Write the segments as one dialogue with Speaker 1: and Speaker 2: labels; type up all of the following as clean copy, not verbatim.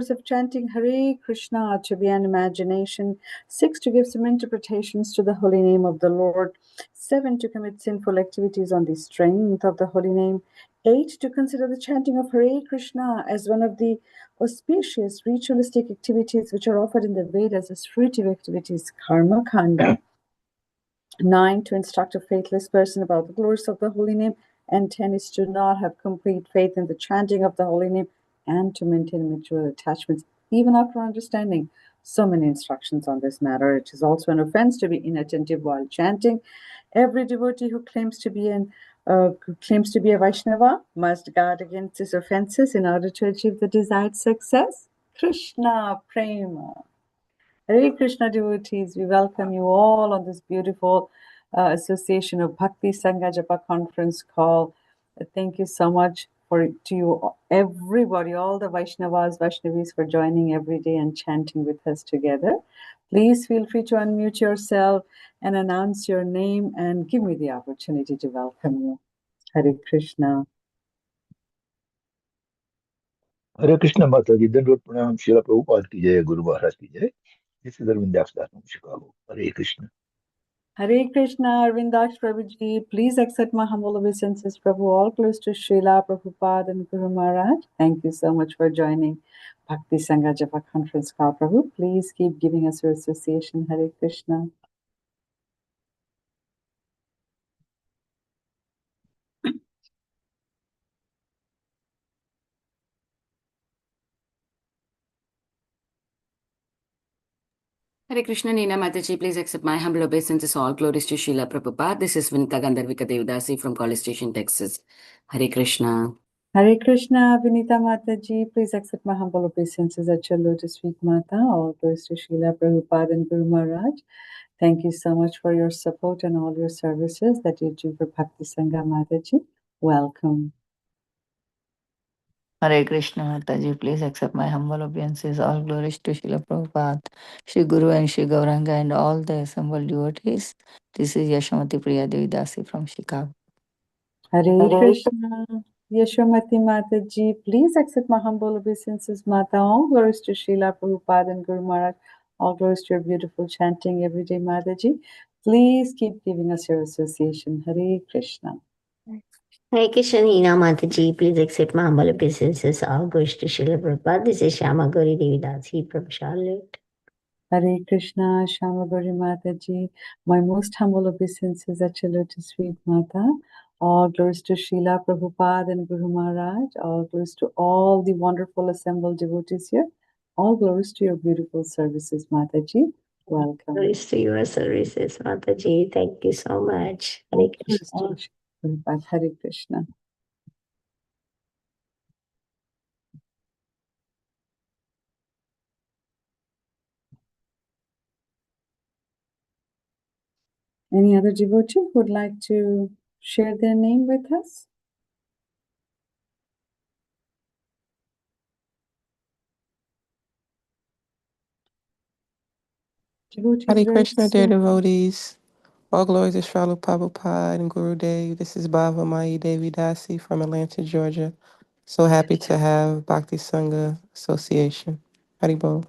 Speaker 1: of chanting Hare Krishna to be an imagination, 6 to give some interpretations to the holy name of the Lord, 7 to commit sinful activities on the strength of the holy name, 8 to consider the chanting of Hare Krishna as one of the auspicious ritualistic activities which are offered in the Vedas as fruitive activities, karma kanda, 9 to instruct a faithless person about the glories of the holy name, and 10 is to not have complete faith in the chanting of the holy name and to maintain mutual attachments even after understanding so many instructions on this matter. It is also an offense to be inattentive while chanting. Every devotee who claims to be a Vaishnava must guard against his offenses in order to achieve the desired success. Krishna Prema. Hare Krishna devotees, we welcome you all on this beautiful association of Bhakti Sangha Japa conference call. Thank you so much to you, everybody, all the Vaishnavas, Vaishnavis for joining every day and chanting with us together. Please feel free to unmute yourself and announce your name and give me the opportunity to welcome you. Hare Krishna.
Speaker 2: Hare Krishna Mataji, Dandot Pranam, Srila Prabhupada ki jai, Guru Maharaj ki jai. This is Arvindas Das from Chicago. Hare Krishna.
Speaker 1: Hare Krishna, Arvindash Prabhuji. Please accept my humble obeisances, Prabhu. All close to Srila Prabhupada and Guru Maharaj. Thank you so much for joining Bhakti Sangha Japa conference call, Prabhu. Please keep giving us your association. Hare Krishna.
Speaker 3: Hare Krishna, Nina Mataji, please accept my humble obeisances. All glories to Srila Prabhupada. This is Vinita Gandharvika Devdasi from College Station, Texas. Hare Krishna.
Speaker 1: Hare Krishna, Vinita Mataji, please accept my humble obeisances at your lotus feet, Mata. All glories to Srila Prabhupada and Guru Maharaj. Thank you so much for your support and all your services that you do for Bhakti Sangha, Mataji. Welcome.
Speaker 4: Hare Krishna Mataji, please accept my humble obeisances. All glories to Srila Prabhupada, Shri Guru and Shri Gauranga and all the assembled devotees. This is Yashamati Priya Devidasi from Chicago.
Speaker 1: Hare Krishna, Yashamati Mataji, please accept my humble obeisances, Mata. All glories to Srila Prabhupada and Guru Maharaj. All glories to your beautiful chanting every day, Mataji. Please keep giving us your association. Hare Krishna.
Speaker 5: Hare Krishna, Nina Mataji, please accept my humble obeisances. All glories to Srila Prabhupada. This is Shama Gauri Devidasi from Charlotte.
Speaker 1: Hare Krishna, Shama Gauri Mataji. My most humble obeisances at your lotus feet, Mata. All glories to Srila Prabhupada and Guru Maharaj. All glories to all the wonderful assembled devotees here. All glories to your beautiful services, Mataji. Welcome.
Speaker 5: Glories to your services, Mataji. Thank you so much. Hare Krishna.
Speaker 1: Hare Krishna. Any other devotee who would like to share their name with us?
Speaker 6: Hare Krishna, dear devotees. All glories to Srila Prabhupada and Guru Dev. This is Bhava Mai Devi Dasi from Atlanta, Georgia. So happy to have Bhakti Sangha Association. Haribol.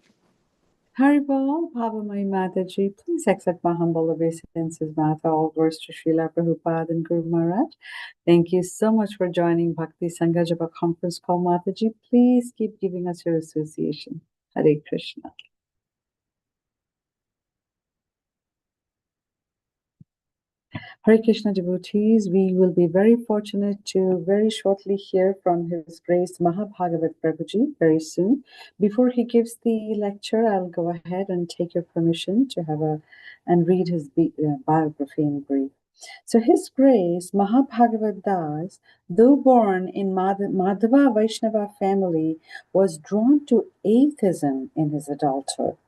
Speaker 1: Haribol, Bhavamai Mataji, please accept my humble obeisances, Mata. All glories to Srila Prabhupada and Guru Maharaj. Thank you so much for joining Bhakti Sangha Japa conference call, Mataji. Please keep giving us your association. Hare Krishna. Hare Krishna devotees, we will be very fortunate to very shortly hear from His Grace Mahabhagavat Prabhuji very soon. Before he gives the lecture, I'll go ahead and take your permission to have and read his biography in brief. So His Grace Mahabhagavat Das, though born in Madhava Vaishnava family, was drawn to atheism in his adulthood.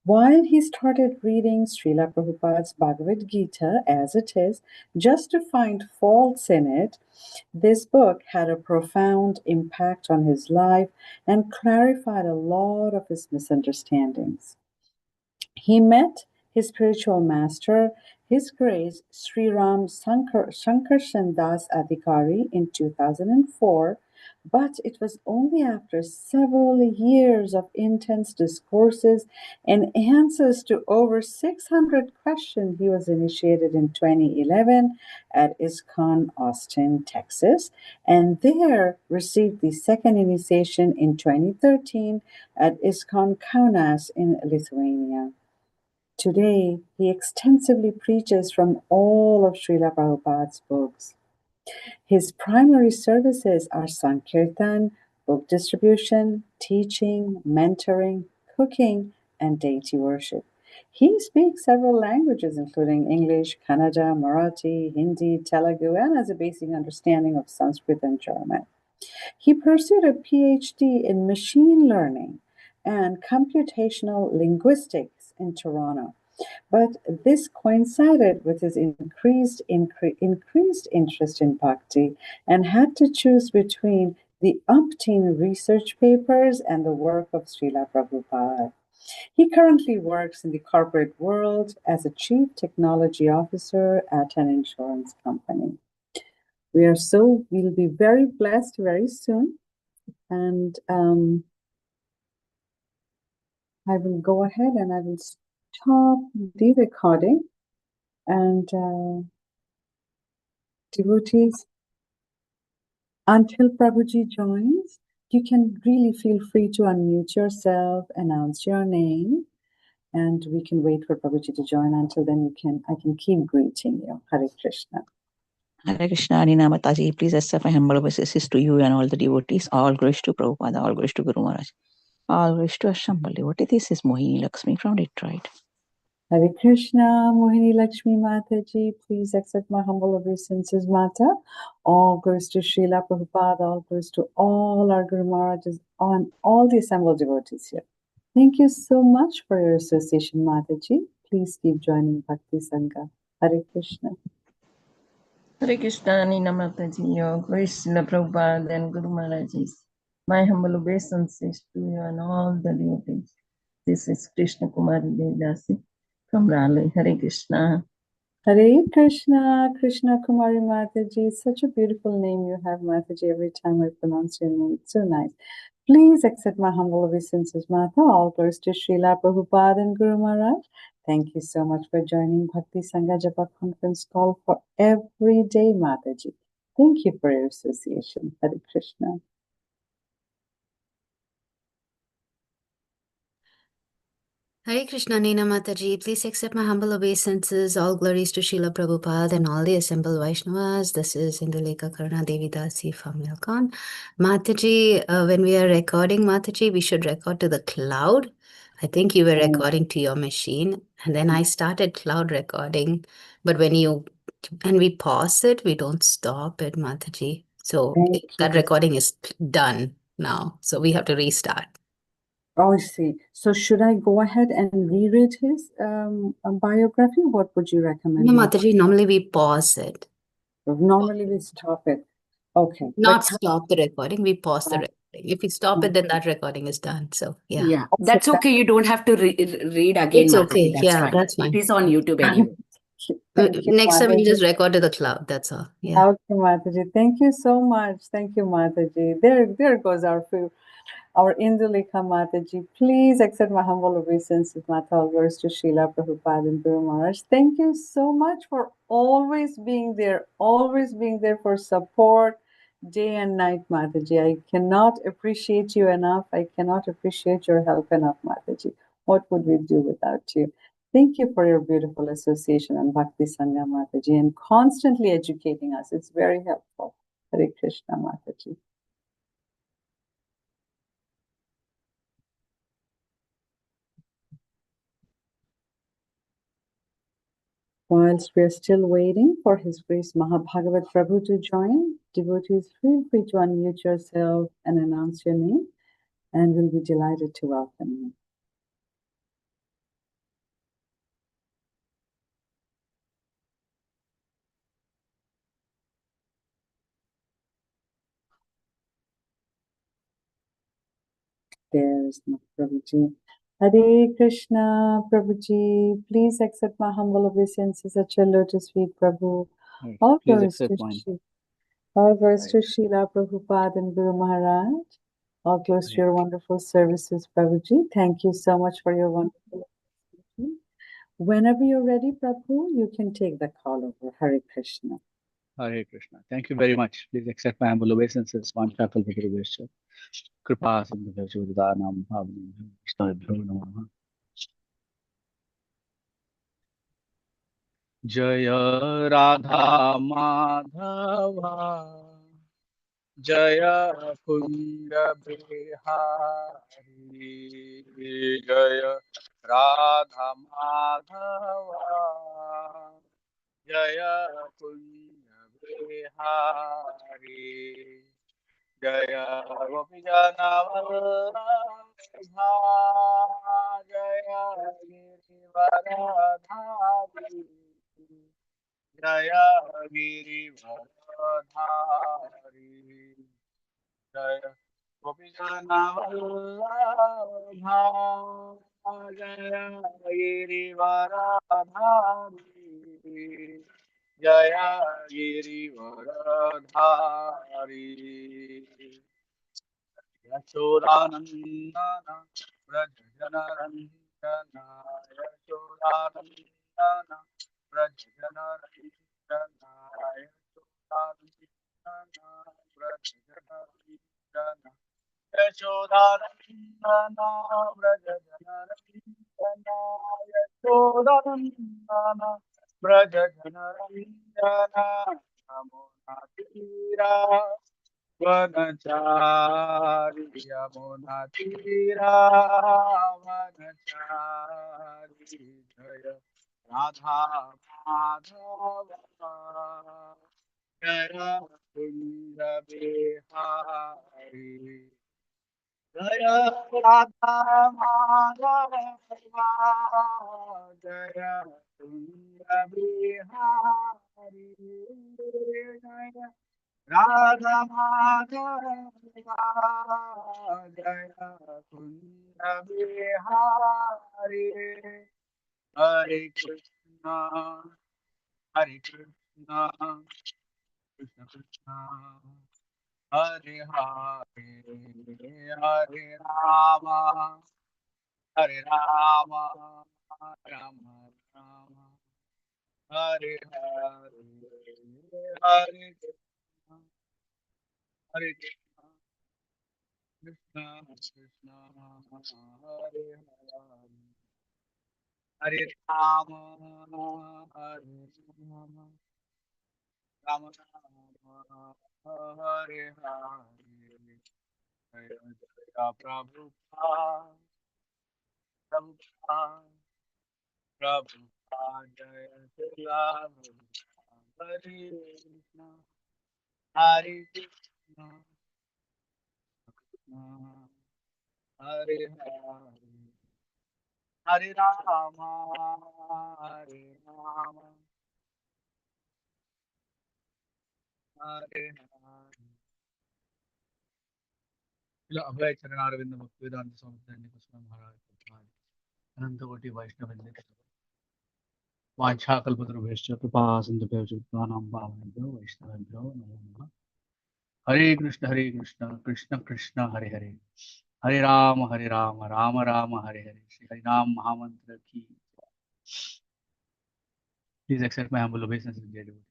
Speaker 1: While he started reading Srila Prabhupada's Bhagavad Gita as it is, just to find faults in it, this book had a profound impact on his life and clarified a lot of his misunderstandings. He met his spiritual master, His Grace Sri Ram Shankarshan Das Adhikari, in 2004 But it was only after several years of intense discourses and answers to over 600 questions he was initiated in 2011 at ISKCON Austin, Texas, and there received the second initiation in 2013 at ISKCON Kaunas in Lithuania. Today, he extensively preaches from all of Srila Prabhupada's books. His primary services are Sankirtan, book distribution, teaching, mentoring, cooking, and deity worship. He speaks several languages, including English, Kannada, Marathi, Hindi, Telugu, and has a basic understanding of Sanskrit and German. He pursued a PhD in machine learning and computational linguistics in Toronto. But this coincided with his increased interest in bhakti and had to choose between the umpteen research papers and the work of Srila Prabhupada. He currently works in the corporate world as a chief technology officer at an insurance company. We'll be very blessed very soon. And I will go ahead and I will stop the recording. And devotees, until Prabhuji joins, you can really feel free to unmute yourself, announce your name, and we can wait for Prabhuji to join. Until then, I can keep greeting you. Hare Krishna.
Speaker 4: Hare Krishna, Nina Mataji, please accept my humble obeisances to you and all the devotees. All glories to Prabhupada, all glories to Guru Maharaj. All glories to Assemble devotee. This is Mohini Lakshmi from Detroit.
Speaker 1: Hare Krishna, Mohini Lakshmi Mataji, please accept my humble obeisances, Mata. All glories to Srila Prabhupada, all glories to all our Guru Maharajas, and all the assembled devotees here. Thank you so much for your association, Mataji. Please keep joining Bhakti Sangha. Hare Krishna.
Speaker 7: Hare Krishna, Nina Mataji, your grace, Srila Prabhupada and Guru Maharajas. My humble obeisances to you and all the devotees. This is Krishna Kumari Devdasi from Raleigh. Hare Krishna.
Speaker 1: Hare Krishna, Krishna Kumari Mataji. Such a beautiful name you have, Mataji. Every time I pronounce your name, it's so nice. Please accept my humble obeisances, Mata. All glories to Srila Prabhupada and Guru Maharaj. Thank you so much for joining Bhakti Sangha Japa conference call for every day, Mataji. Thank you for your association. Hare Krishna.
Speaker 8: Hare Krishna, Nina Mataji. Please accept my humble obeisances. All glories to Srila Prabhupada and all the assembled Vaishnavas. This is Indulekha Karna Devidasi from Milcon. Mataji, when we are recording, Mataji, we should record to the cloud. I think you were recording to your machine. And then I started cloud recording. But when we pause it, we don't stop it, Mataji. So that recording is done now. So we have to restart.
Speaker 1: Oh, I see. So should I go ahead and reread his biography? What would you recommend?
Speaker 8: No, Mataji, normally we pause it.
Speaker 1: Normally we stop it. Okay.
Speaker 8: Not stop the recording, we pause the recording. If we stop it, then that recording is done. So, yeah.
Speaker 3: Yeah, that's okay. You don't have to read again.
Speaker 8: It's okay.
Speaker 3: That's
Speaker 8: Yeah,
Speaker 3: fine.
Speaker 8: that's fine.
Speaker 3: It is on YouTube anyway.
Speaker 8: Next time, we'll just record to the cloud. That's all. Yeah.
Speaker 1: Okay, Mataji. Thank you so much. Thank you, Mataji. There goes our Indulekha Mataji. Please accept my humble obeisances, Mata. All glories to Srila Prabhupada and Guru Maharaj. Thank you so much for always being there for support day and night, Mataji. I cannot appreciate you enough. I cannot appreciate your help enough, Mataji. What would we do without you? Thank you for your beautiful association on Bhakti Sangha, Mataji, and constantly educating us. It's very helpful. Hare Krishna, Mataji. Whilst we are still waiting for His Grace Mahabhagavat Prabhu to join, devotees, feel free to unmute yourself and announce your name, and we'll be delighted to welcome you. There's no Prabhuji. Hare Krishna, Prabhuji. Please accept my humble obeisances at your lotus feet, Prabhu. All
Speaker 9: Please
Speaker 1: glories
Speaker 9: accept
Speaker 1: to
Speaker 9: mine.
Speaker 1: Shri. All glories to Srila Prabhupada and Guru Maharaj. All glories to your wonderful services, Prabhuji. Thank you so much for your wonderful presentation. Whenever you're ready, Prabhu, you can take the call over. Hare Krishna.
Speaker 9: Hare Krishna. Thank you very much. Please accept my humble obeisances. Vanchakal Bhagavesha. Kripa Sindhu Vidanam Bhavanam Vishnu Namaha. Jaya Radha Madhava Jaya Kunda Bihari Jaya Radha Madhava Jaya Kunda Bihari Jaya Gopijana Vallabha Jaya Girivaradhari Jaya Girivaradhari Jaya Gopijana Vallabha Jaya Girivaradhari Jaya Girivaradhari Yashodanandana Vrajajanarandana Yashodanandana Vrajajanarandana Yashodanandana Vrajajanarandana Yashodanandana Vrajajanarandana Yashodanandana Vrajajanarandana Namo Natira Vanachari Yamuna Tira Vanachari Jaya Radha Madhava Jaya Kunda Bihari Jaya Radha Madhava Jaya Kunda Bihari Jaya Radha Madhava Jaya Kunda Bihari Hare Krishna Hare Krishna Krishna Krishna Hare Hare Hare Rama Hare Rama Rama Rama Hare Hare Hare Krishna Hare Krishna Krishna Krishna Hare Hare Hare Rama Hare Rama Rama Rama Hare Hare Jaya Jaya Prabhupada Prabhupada Prabhupada Jaya Jaya Hare Krishna Hare Krishna Krishna Hare Hare Hare Rama Hare Rama Hare Hare Ila Abhay Charanaravind Bhaktivedanta Swami Goswami Maharaj Prabhupada Anantakoti Vaishnava Vrinda Vanchakalpatarubhescha Kripa Sindhubhyo Bhavanam Bhavanabhyo Vaishnavabhyo Namo Namaha Hare Krishna Krishna Krishna Hare Hare Hare Rama Rama Rama Hare Hare Shri Harinam Mahamantra Ki Please accept my humble obeisance and dear devotees.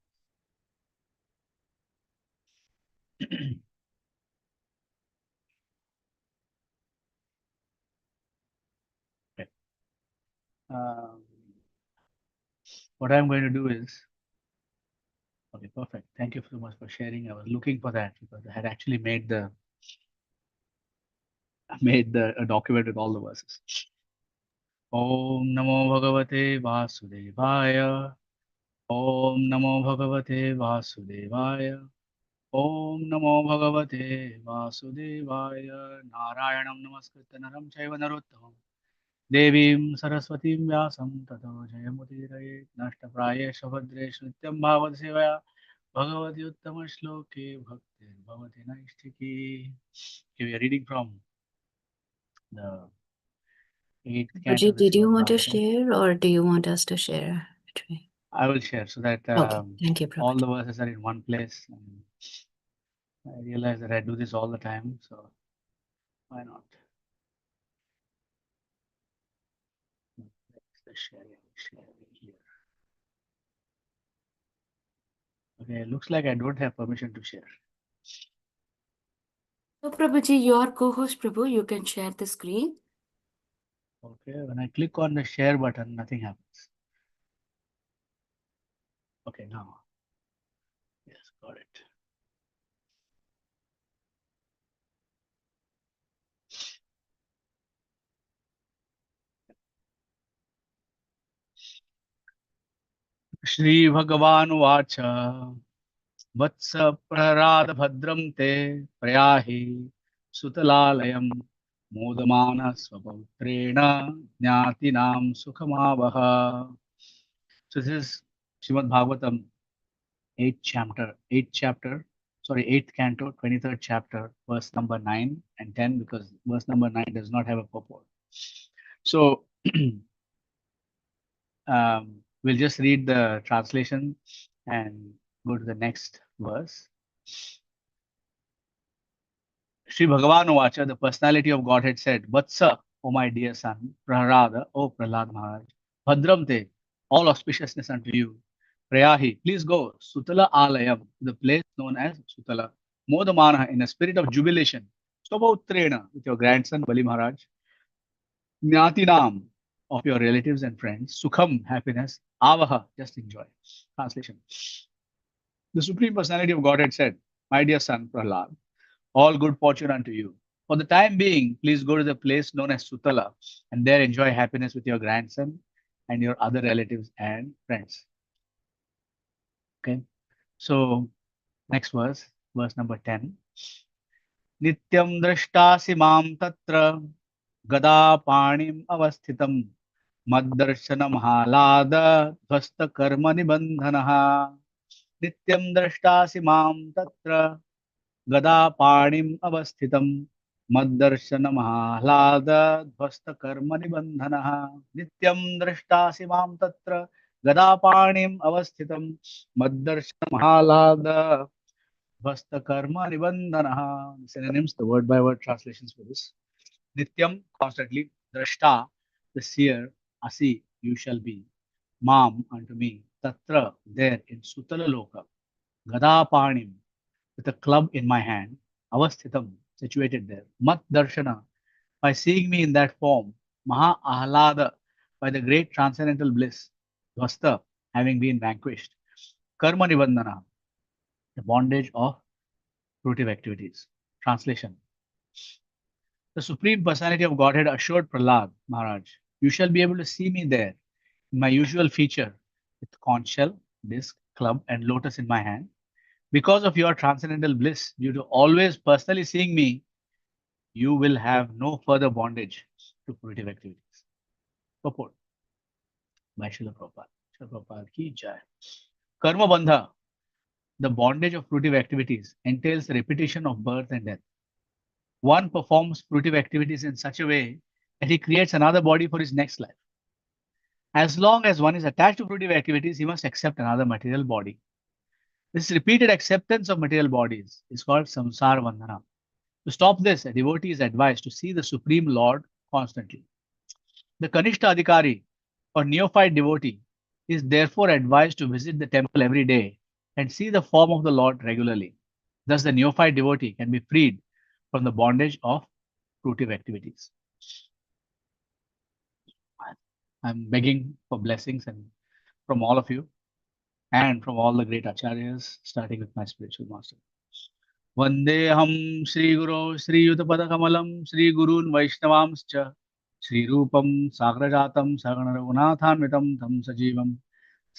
Speaker 9: Okay. What I'm going to do is, okay, perfect. Thank you so much for sharing. I was looking for that because I had actually made a document with all the verses. Om Namo Bhagavate Vasudevaya. Om Namo Bhagavate Vasudevaya. Om Namo Bhagavate Vasudevaya. Narayanam Namaskritta Naram Chaiva Narottamam. Devim Saraswatim Vyasam Tato Jayamudiraye Nashtaprayesha Bhadreshu Nityam Bhavad Sevaya Bhagavati Uttama Shloke Bhakti Bhavati Naishtiki. Okay, we are reading from the 8th canto of
Speaker 8: Rajiv,
Speaker 9: the
Speaker 8: did you
Speaker 9: Srimad
Speaker 8: want to
Speaker 9: Bhagavatam.
Speaker 8: share or do you want us to share?
Speaker 9: I will share so that
Speaker 8: Okay, thank you,
Speaker 9: all
Speaker 8: Prabhu.
Speaker 9: the verses are in one place. And I realize that I do this all the time, so why not? Let's share here. Okay, it looks like I don't have permission to share.
Speaker 3: So, Prabhuji, your co-host Prabhu, you can share the screen.
Speaker 9: Okay, when I click on the share button, nothing happens. Okay, now. Yes, got it. Shri Bhagavan Vacha Vats Prarad Bhadram Te Prayahi Sutalalayam Modamana Swaputrena Jnatinam Sukhamavaha. So this is Srimad Bhagavatam, 8th canto, 23rd chapter, verse number 9 and 10, because verse number 9 does not have a purport. So we'll just read the translation and go to the next verse. Sri Bhagavan Vacha, the personality of Godhead said, Vatsa, O my dear son, Prahrada, O Prahlad Maharaj, Bhadram te, all auspiciousness unto you. Prayahi, please go, Sutala Alayam, the place known as Sutala. Modamana, in a spirit of jubilation. Swabhautrena, with your grandson Bali Maharaj. Jnatinam, of your relatives and friends. Sukham, happiness. Avaha, just enjoy. Translation. The Supreme Personality of Godhead said, My dear son Prahlad, all good fortune unto you. For the time being, please go to the place known as Sutala and there enjoy happiness with your grandson and your other relatives and friends. Okay. So, next verse, verse number 10. Nityam drashtasi mam tatra gada panim avasthitam maddarshana mahalada dhvasta karma nibandhanaha. Nityam drashtasi mam tatra गदा पाणिम अवस्थितम मद्दर्शन महाह्लाद ध्वस्त कर्म निबंधनः नित्यं दृष्टासि मां तत्र गदा पाणिम अवस्थितम मद्दर्शन महाह्लाद ध्वस्त कर्म निबंधनः. Synonyms, the word by word translations for this. Nityam, constantly. Drashta, the seer. Asi, you shall be. Mam, unto me. Tatra, there in Sutala Loka. Gada panim, with a club in my hand, avasthitam, situated there, mat darshana, by seeing me in that form, maha ahlada, by the great transcendental bliss, dhvasta, having been vanquished, karma nibandhana, the bondage of fruitive activities. Translation. The Supreme Personality of Godhead assured Prahlad Maharaj, you shall be able to see me there in my usual feature, with conch shell, disc, club, and lotus in my hand. Because of your transcendental bliss, due to always personally seeing me, you will have no further bondage to fruitive activities. Purport by Srila Prabhupada. Srila Prabhupada ki jai. Karma bandha, the bondage of fruitive activities, entails the repetition of birth and death. One performs fruitive activities in such a way that he creates another body for his next life. As long as one is attached to fruitive activities, he must accept another material body. This repeated acceptance of material bodies is called samsara bandhana. To stop this, a devotee is advised to see the Supreme Lord constantly. The Kanishta Adhikari or neophyte devotee is therefore advised to visit the temple every day and see the form of the Lord regularly. Thus, the neophyte devotee can be freed from the bondage of fruitive activities. I'm begging for blessings and from all of you and from all the great acharyas, starting with my spiritual master. Vandeham Sri Guru Sri Yutapadakammalam Sri Gurun Vaishnavamscha Sri Rupam Sagrajatam Saganaraghunathanitam Tam Sajivam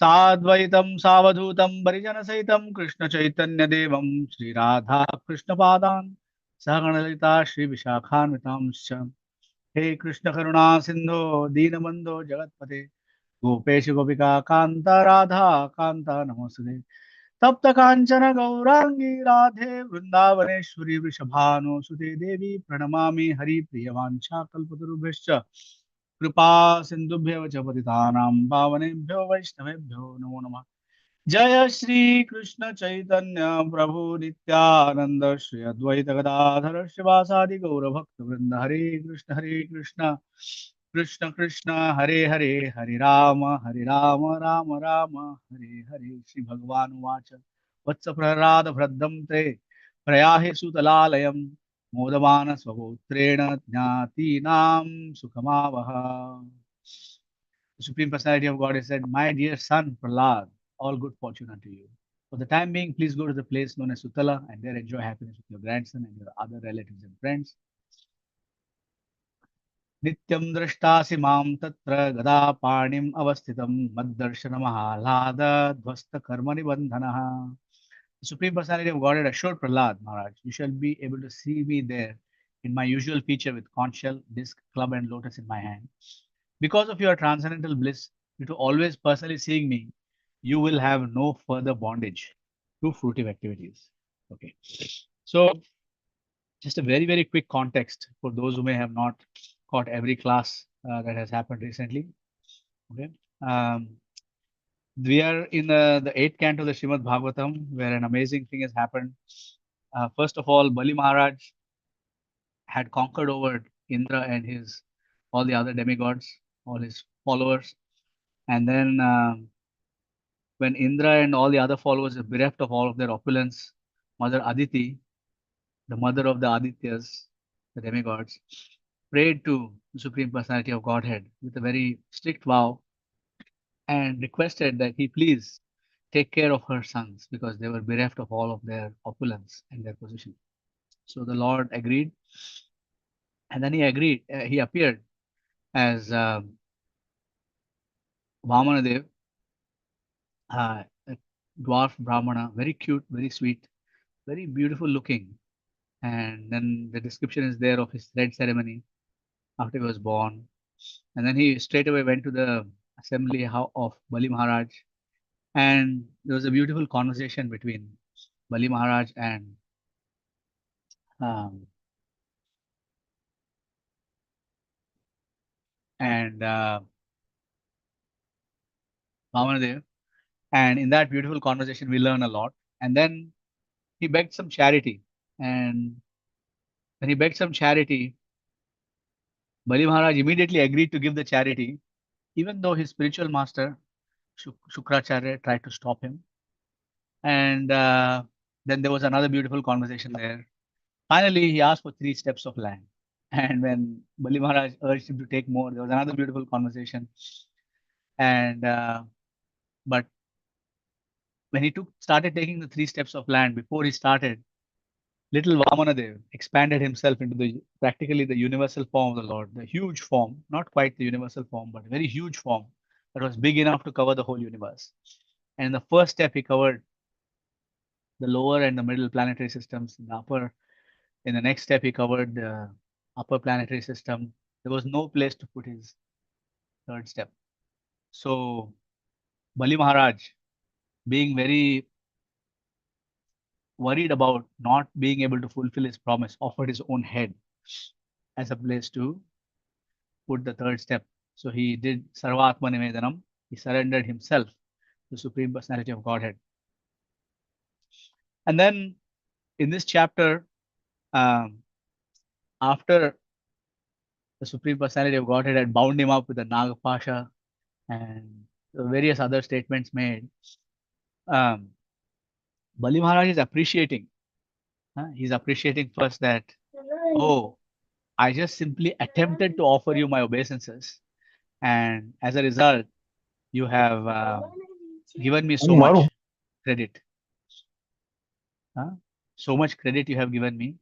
Speaker 9: Sadvaitam Savadhutam Parijana Saitam Krishna Chaitanya Devam Sri Radha Krishna Padan Saganalita Sri Vishakhanvitamscha. He Krishna Karuna Sindho Deenabandho Jagatpate Gopesh Gopika Kanta Radha Kanta Namaste. तप्त कांचन गौरांगी राधे वृंदावनेश्वरी वृषभानुसुते देवी प्रणमामि हरिप्रिय वाञ्छा कल्पतरुभ्यश्च कृपा सिन्धुभ्यः च पतितानां पावनेभ्यो वैष्णवेभ्यो नमो नमः. Jaya Shri Krishna Chaitanya Prabhu Nityananda Shri Advaita Gadadhara Shivasadi Gaura Bhakta Vrinda Hare Krishna Krishna Krishna Hare Hare Hare Rama Rama Rama Hare Hare Shri Bhagavan Vacha Vatsa Prarada Vradam Te Prayahe Sutalayam Modamana Svavotrena Jnati Nam Sukhamavaha. The Supreme Personality of God has said, my dear son Prahlad, all good fortune unto you. For the time being, please go to the place known as Sutala and there enjoy happiness with your grandson and your other relatives and friends. Nityam drashtasi mam tatra gada parnim avasthitam maddarshana mahalada dvasta karmani bandhanaha. The Supreme Personality of Godhead assured Prahlad Maharaj, you shall be able to see me there in my usual feature with conch shell, disc, club and lotus in my hand. Because of your transcendental bliss, due to always personally seeing me, you will have no further bondage to fruitive activities. Okay. So, just a very, very quick context for those who may have not caught every class that has happened recently. Okay. We are in the 8th canto of the Srimad Bhagavatam, where an amazing thing has happened. First of all, Bali Maharaj had conquered over Indra and his all the other demigods, all his followers. And then when Indra and all the other followers were bereft of all of their opulence, Mother Aditi, the mother of the Adityas, the demigods, prayed to the Supreme Personality of Godhead with a very strict vow and requested that he please take care of her sons because they were bereft of all of their opulence and their position. So the Lord agreed, and then he appeared as Vamanadev, a dwarf Brahmana, very cute, very sweet, very beautiful looking. And then the description is there of his thread ceremony after he was born. And then he straight away went to the assembly of Bali Maharaj. And there was a beautiful conversation between Bali Maharaj and um, Vamanadev. And in that beautiful conversation, we learn a lot. And then he begged some charity. And when he begged some charity, Bali Maharaj immediately agreed to give the charity, even though his spiritual master, Shukracharya, tried to stop him. And then there was another beautiful conversation there. Finally, he asked for 3 steps of land. And when Bali Maharaj urged him to take more, there was another beautiful conversation. And but when he started taking the 3 steps of land, before he started, little Vamanadev expanded himself into practically the universal form of the Lord, the huge form, not quite the universal form, but a very huge form that was big enough to cover the whole universe. And in the first step, he covered the lower and the middle planetary systems. In the next step, he covered the upper planetary system. There was no place to put his third step. So Bali Maharaj, being very worried about not being able to fulfill his promise, offered his own head as a place to put the third step. So he did Sarvatma Nivedanam. He surrendered himself to the Supreme Personality of Godhead. And then in this chapter, after the Supreme Personality of Godhead had bound him up with a Nagapasha and various other statements made, Bali Maharaj is appreciating. He's appreciating first that, oh, I just simply attempted to offer you my obeisances. And as a result, you have given me so much credit. So much credit you have given me.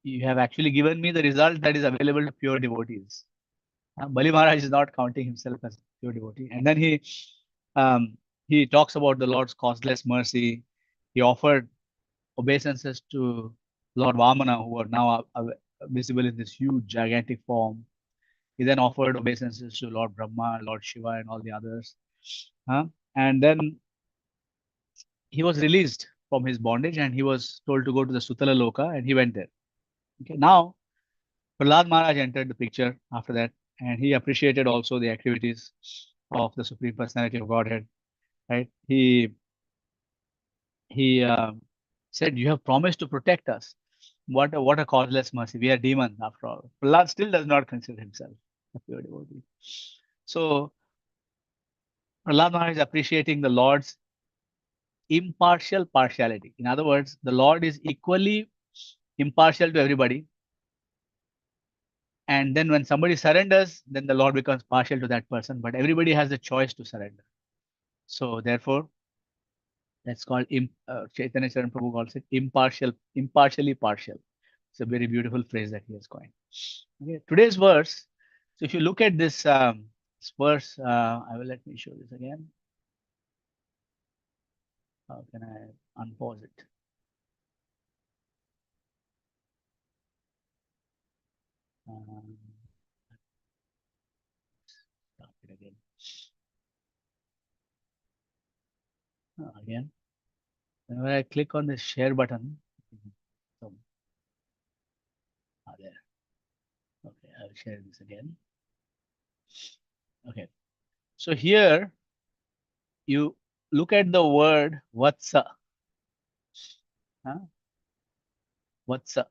Speaker 9: You have actually given me the result that is available to pure devotees. Bali Maharaj is not counting himself as a pure devotee. And then he talks about the Lord's causeless mercy. He offered obeisances to Lord Vamana, who are now visible in this huge, gigantic form. He then offered obeisances to Lord Brahma, Lord Shiva, and all the others. And then he was released from his bondage and he was told to go to the Sutala Loka, and he went there. Okay, now Prahlad Maharaj entered the picture after that, and he appreciated also the activities of the Supreme Personality of Godhead. right? He said, "You have promised to protect us. What a causeless mercy. We are demons after all." Prahlad still does not consider himself a pure devotee. So Prahlad Maharaj is appreciating the Lord's impartial partiality. In other words, the Lord is equally impartial to everybody. And then when somebody surrenders, then the Lord becomes partial to that person. But everybody has the choice to surrender. So therefore, that's called Chaitanya Charan Prabhu calls it impartially partial. It's a very beautiful phrase that he has coined. Okay, today's verse. So if you look at this verse, let me show this again. How can I unpause it? Start it again. Again, whenever I click on this share button, there. Okay, I'll share this again. Okay, so here you look at the word Vatsa. Vatsa.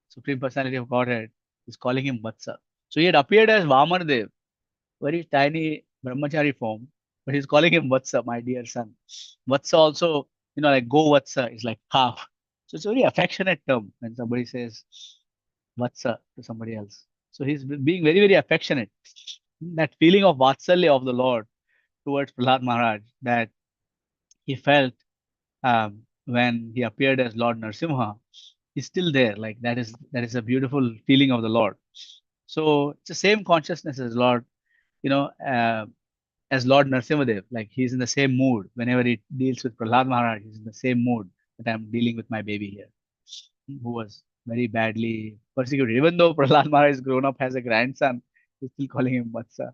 Speaker 9: Supreme Personality of Godhead is calling him Vatsa. So he had appeared as Vamardev, very tiny brahmachari form, but he's calling him Vatsa, my dear son. Vatsa also, like go Vatsa is like calf. So it's a very affectionate term when somebody says Vatsa to somebody else. So he's being very, very affectionate. That feeling of Vatsalya of the Lord towards Prahlad Maharaj that he felt when he appeared as Lord Narsimha is still there. Like that is a beautiful feeling of the Lord. So it's the same consciousness as Lord, as Lord Narsimhadev. Like he's in the same mood whenever he deals with Prahlad Maharaj. He's in the same mood that I'm dealing with my baby here, who was very badly persecuted. Even though Prahlad Maharaj is grown up, has a grandson, he's still calling him Vatsa.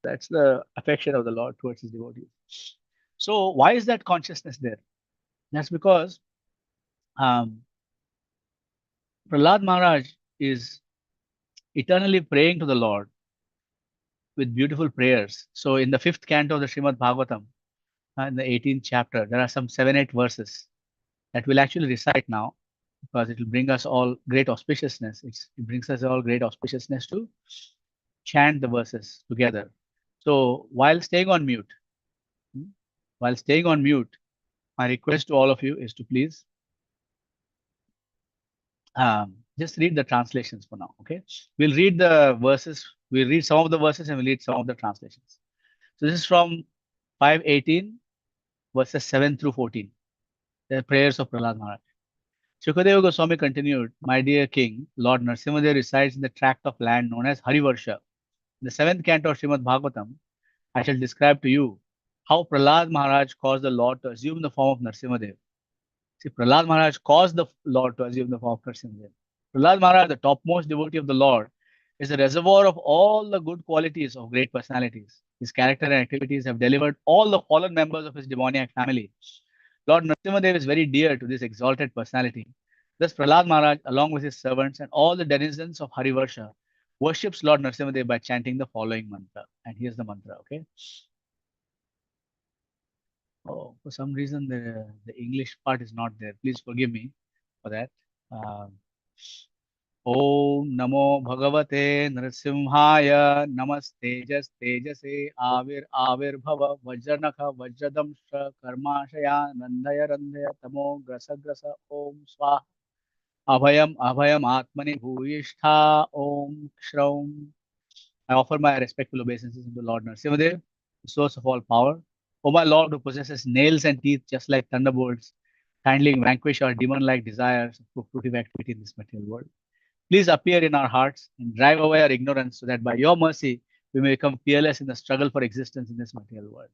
Speaker 9: That's the affection of the Lord towards his devotees. So why is that consciousness there? That's because Prahlad Maharaj is eternally praying to the Lord with beautiful prayers. So in the 5th canto of the Srimad Bhagavatam, in the 18th chapter, there are some 7-8 verses that we'll actually recite now because it will bring us all great auspiciousness. It brings us all great auspiciousness to chant the verses together. So while staying on mute, my request to all of you is to please just read the translations for now. Okay, we'll read the verses. We'll read some of the verses and we'll read some of the translations. So this is from 518 verses 7 through 14. The prayers of Prahlad Maharaj. Shukadeva Goswami continued, "My dear king, Lord Narasimhadev resides in the tract of land known as Harivarsha. In the 7th canto of Srimad Bhagavatam, I shall describe to you how Prahlad Maharaj caused the Lord to assume the form of Narasimhadev. See, Prahlad Maharaj caused the Lord to assume the form of Narasimhadev. Prahlad Maharaj, the topmost devotee of the Lord, is a reservoir of all the good qualities of great personalities. His character and activities have delivered all the fallen members of his demoniac family. Lord Narasimhadev is very dear to this exalted personality. Thus, Prahlad Maharaj, along with his servants and all the denizens of Harivarsha, worships Lord Narasimhadev by chanting the following mantra. And here's the mantra, okay? Oh, for some reason, the English part is not there. Please forgive me for that. Om Namo Bhagavate Narasimhaya Namastejas Tejase Avir Bhava Vajranakha Vajradamsha Karmashaya Nandaya Randhaya Tamo Grasa Grasa Om Swaha Abhayam Atmani Bhuyishtha Om Shraum. I offer my respectful obeisances to the Lord Narasimhadev, the source of all power. O my Lord, who possesses nails and teeth just like thunderbolts, kindly vanquish our demon-like desires for fruitive activity in this material world. Please appear in our hearts and drive away our ignorance so that by your mercy we may become fearless in the struggle for existence in this material world.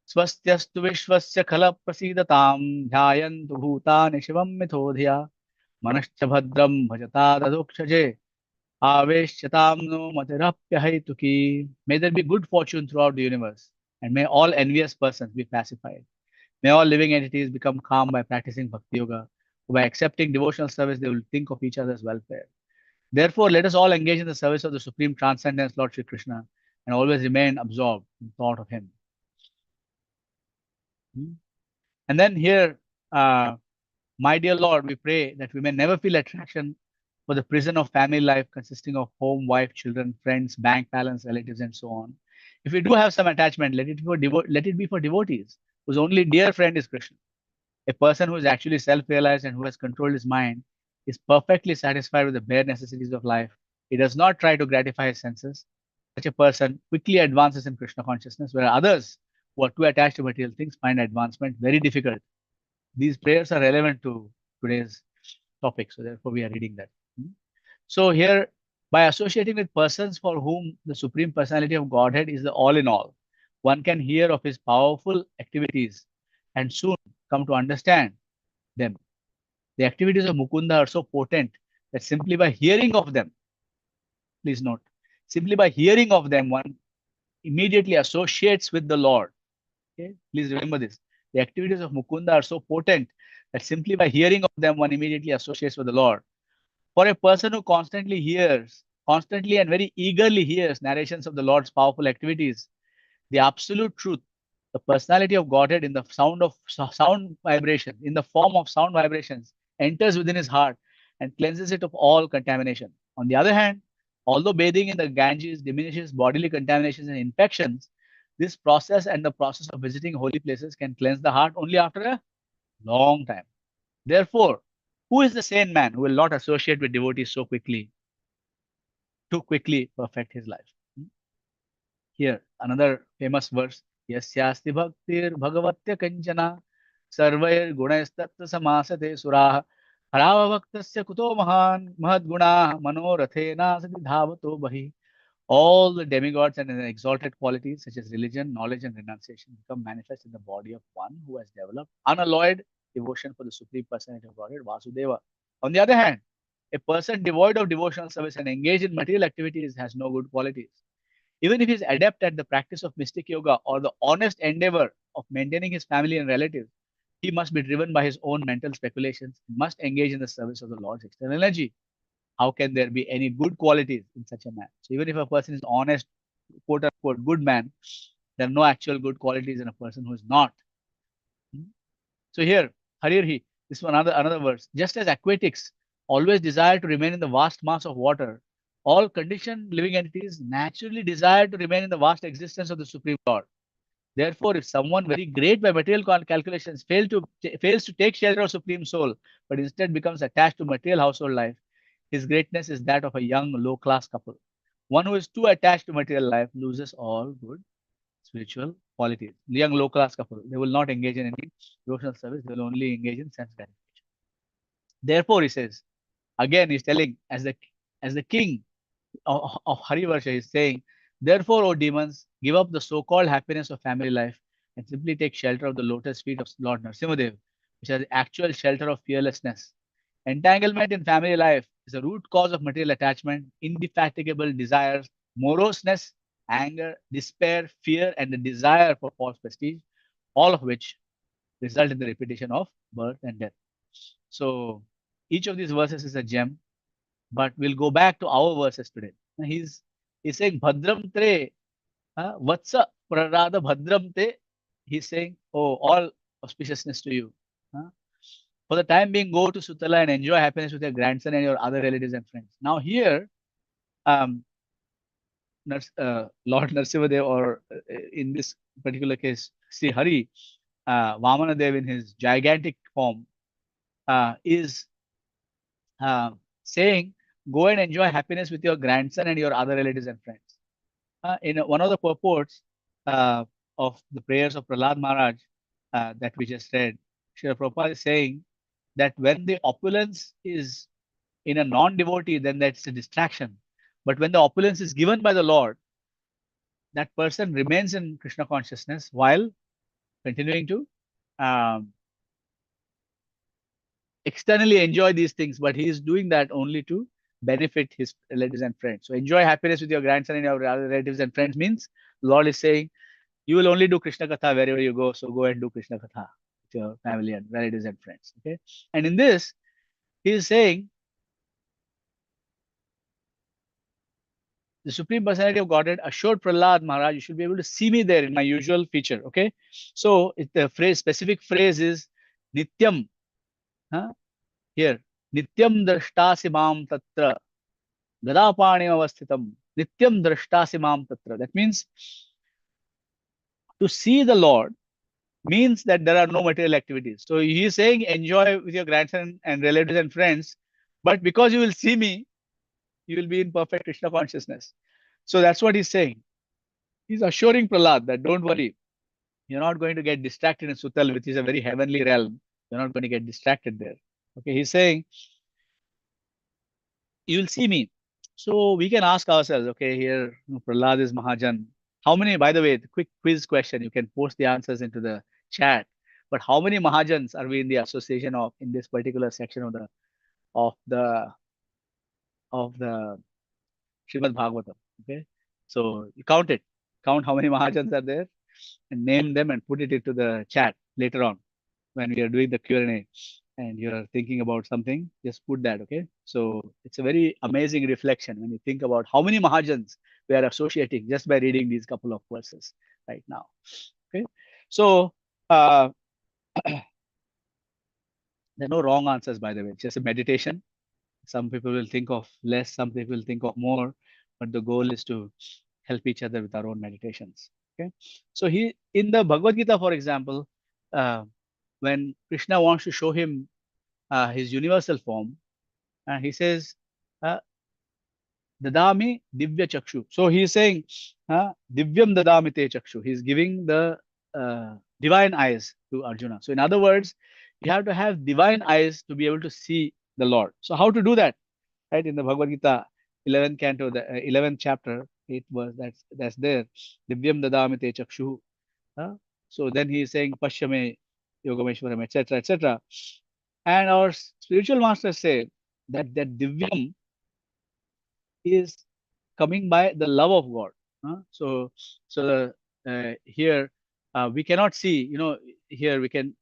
Speaker 9: Swastyastu vishwasya khala prasidatam dhyayantu bhutani shivam mithodhya manascha bhadram bhajata dadukshaje aveshyatam no matirapyahaituki. May there be good fortune throughout the universe, and may all envious persons be pacified. May all living entities become calm by practicing Bhakti Yoga. By accepting devotional service, they will think of each other's welfare. Therefore, let us all engage in the service of the Supreme Transcendence, Lord Shri Krishna, and always remain absorbed in thought of him. And then here, my dear Lord, we pray that we may never feel attraction for the prison of family life consisting of home, wife, children, friends, bank balance, relatives, and so on. If we do have some attachment, let it be for devotees whose only dear friend is Krishna. A person who is actually self-realized and who has controlled his mind is perfectly satisfied with the bare necessities of life. He does not try to gratify his senses. Such a person quickly advances in Krishna consciousness, where others who are too attached to material things find advancement very difficult. These prayers are relevant to today's topic, so therefore we are reading that. So here, by associating with persons for whom the Supreme Personality of Godhead is the all-in-all, one can hear of his powerful activities and soon come to understand them. The activities of Mukunda are so potent that simply by hearing of them, please note, simply by hearing of them, one immediately associates with the Lord. Okay? Please remember this. The activities of Mukunda are so potent that simply by hearing of them, one immediately associates with the Lord. For a person who constantly and very eagerly hears narrations of the Lord's powerful activities, the absolute truth, the personality of Godhead in the sound vibration, in the form of sound vibrations, enters within his heart and cleanses it of all contamination. On the other hand, although bathing in the Ganges diminishes bodily contaminations and infections, this process and the process of visiting holy places can cleanse the heart only after a long time. Therefore, who is the sane man who will not associate with devotees so quickly, to quickly perfect his life? Here, another famous verse. Yasyasti bhaktir bhagavatya kanchana sarvair gunastatta samasate surah harava bhaktasya kuto mahan mahad guna manorathena sati dhavato bahi. All the demigods and exalted qualities such as religion, knowledge, and renunciation become manifest in the body of one who has developed unalloyed devotion for the Supreme Personality of Godhead, Vasudeva. On the other hand, a person devoid of devotional service and engaged in material activities has no good qualities. Even if he is adept at the practice of mystic yoga or the honest endeavor of maintaining his family and relatives, he must be driven by his own mental speculations and must engage in the service of the Lord's external energy. How can there be any good qualities in such a man? So even if a person is honest, quote unquote, good man, there are no actual good qualities in a person who is not. So here, Harirhi, this one another verse. Just as aquatics always desire to remain in the vast mass of water, all conditioned living entities naturally desire to remain in the vast existence of the Supreme Lord. Therefore, if someone very great by material calculations fails to take shelter of Supreme Soul, but instead becomes attached to material household life, his greatness is that of a young low-class couple. One who is too attached to material life loses all good spiritual qualities. The young low-class couple, they will not engage in any devotional service. They will only engage in sense gratification. Therefore, he says, again, he's telling, as the king of Harivarsha, he's saying, therefore, O demons, give up the so-called happiness of family life and simply take shelter of the lotus feet of Lord Nrsimhadev, which are the actual shelter of fearlessness. Entanglement in family life is the root cause of material attachment, indefatigable desires, moroseness, anger, despair, fear, and the desire for false prestige, all of which result in the repetition of birth and death. So each of these verses is a gem, but we'll go back to our verses today. He's saying Bhadram Tre, Vatsa Prarada Bhadram Te. He's saying, oh, all auspiciousness to you. For the time being, go to Sutala and enjoy happiness with your grandson and your other relatives and friends. Now here, Lord Nrsimhadev, or in this particular case, Sri Hari, Vamanadev in his gigantic form, is saying, go and enjoy happiness with your grandson and your other relatives and friends. In one of the purports of the prayers of Prahlad Maharaj that we just read, Srila Prabhupada is saying that when the opulence is in a non-devotee, then that's a distraction. But when the opulence is given by the Lord, that person remains in Krishna consciousness while continuing to externally enjoy these things, but he is doing that only to benefit his relatives and friends. So enjoy happiness with your grandson and your other relatives and friends means Lord is saying, you will only do Krishna Katha wherever you go, so go and do Krishna Katha with your family and relatives and friends. Okay, and in this, he is saying, the Supreme Personality of Godhead assured Prahlad Maharaj, you should be able to see me there in my usual feature. Okay, so the specific phrase is Nityam. Huh? Here, Nityam drashtasi mam tatra gadapanim avasthitam. Nityam drashtasi mam tatra. That means to see the Lord means that there are no material activities. So he is saying enjoy with your grandson and relatives and friends, but because you will see me, you will be in perfect Krishna consciousness. So that's what he's saying. He's assuring Prahlad that don't worry, you're not going to get distracted in Sutal, which is a very heavenly realm. You're not going to get distracted there. Okay, he's saying you'll see me. So we can ask ourselves, okay, here Prahlad is Mahajan. How many, by the way, the quick quiz question, you can post the answers into the chat. But how many Mahajans are we in the association of in this particular section of the Srimad Bhagavatam? Okay, so you count it. Count how many Mahajans are there, and name them and put it into the chat later on when we are doing the Q&A. And you're thinking about something, just put that. Okay, so it's a very amazing reflection when you think about how many Mahajans we are associating just by reading these couple of verses right now. Okay, so there are no wrong answers, by the way. It's just a meditation. Some people will think of less, some people will think of more, but the goal is to help each other with our own meditations. Okay, so he in the Bhagavad Gita, for example, when Krishna wants to show him his universal form, he says, Dadami Divya Chakshu. So he is saying, Divyam Dadami Te Chakshu. He is giving the divine eyes to Arjuna. So in other words, you have to have divine eyes to be able to see the Lord. So how to do that? Right, in the Bhagavad Gita, 11th canto, the 11th chapter, 8 verse, that's there. Divyam Dadami Te Chakshu. So then he is saying, Pashyame Yogameshwaram, etc., etc. And our spiritual masters say that Divyam is coming by the love of God. So here we cannot see, here we can,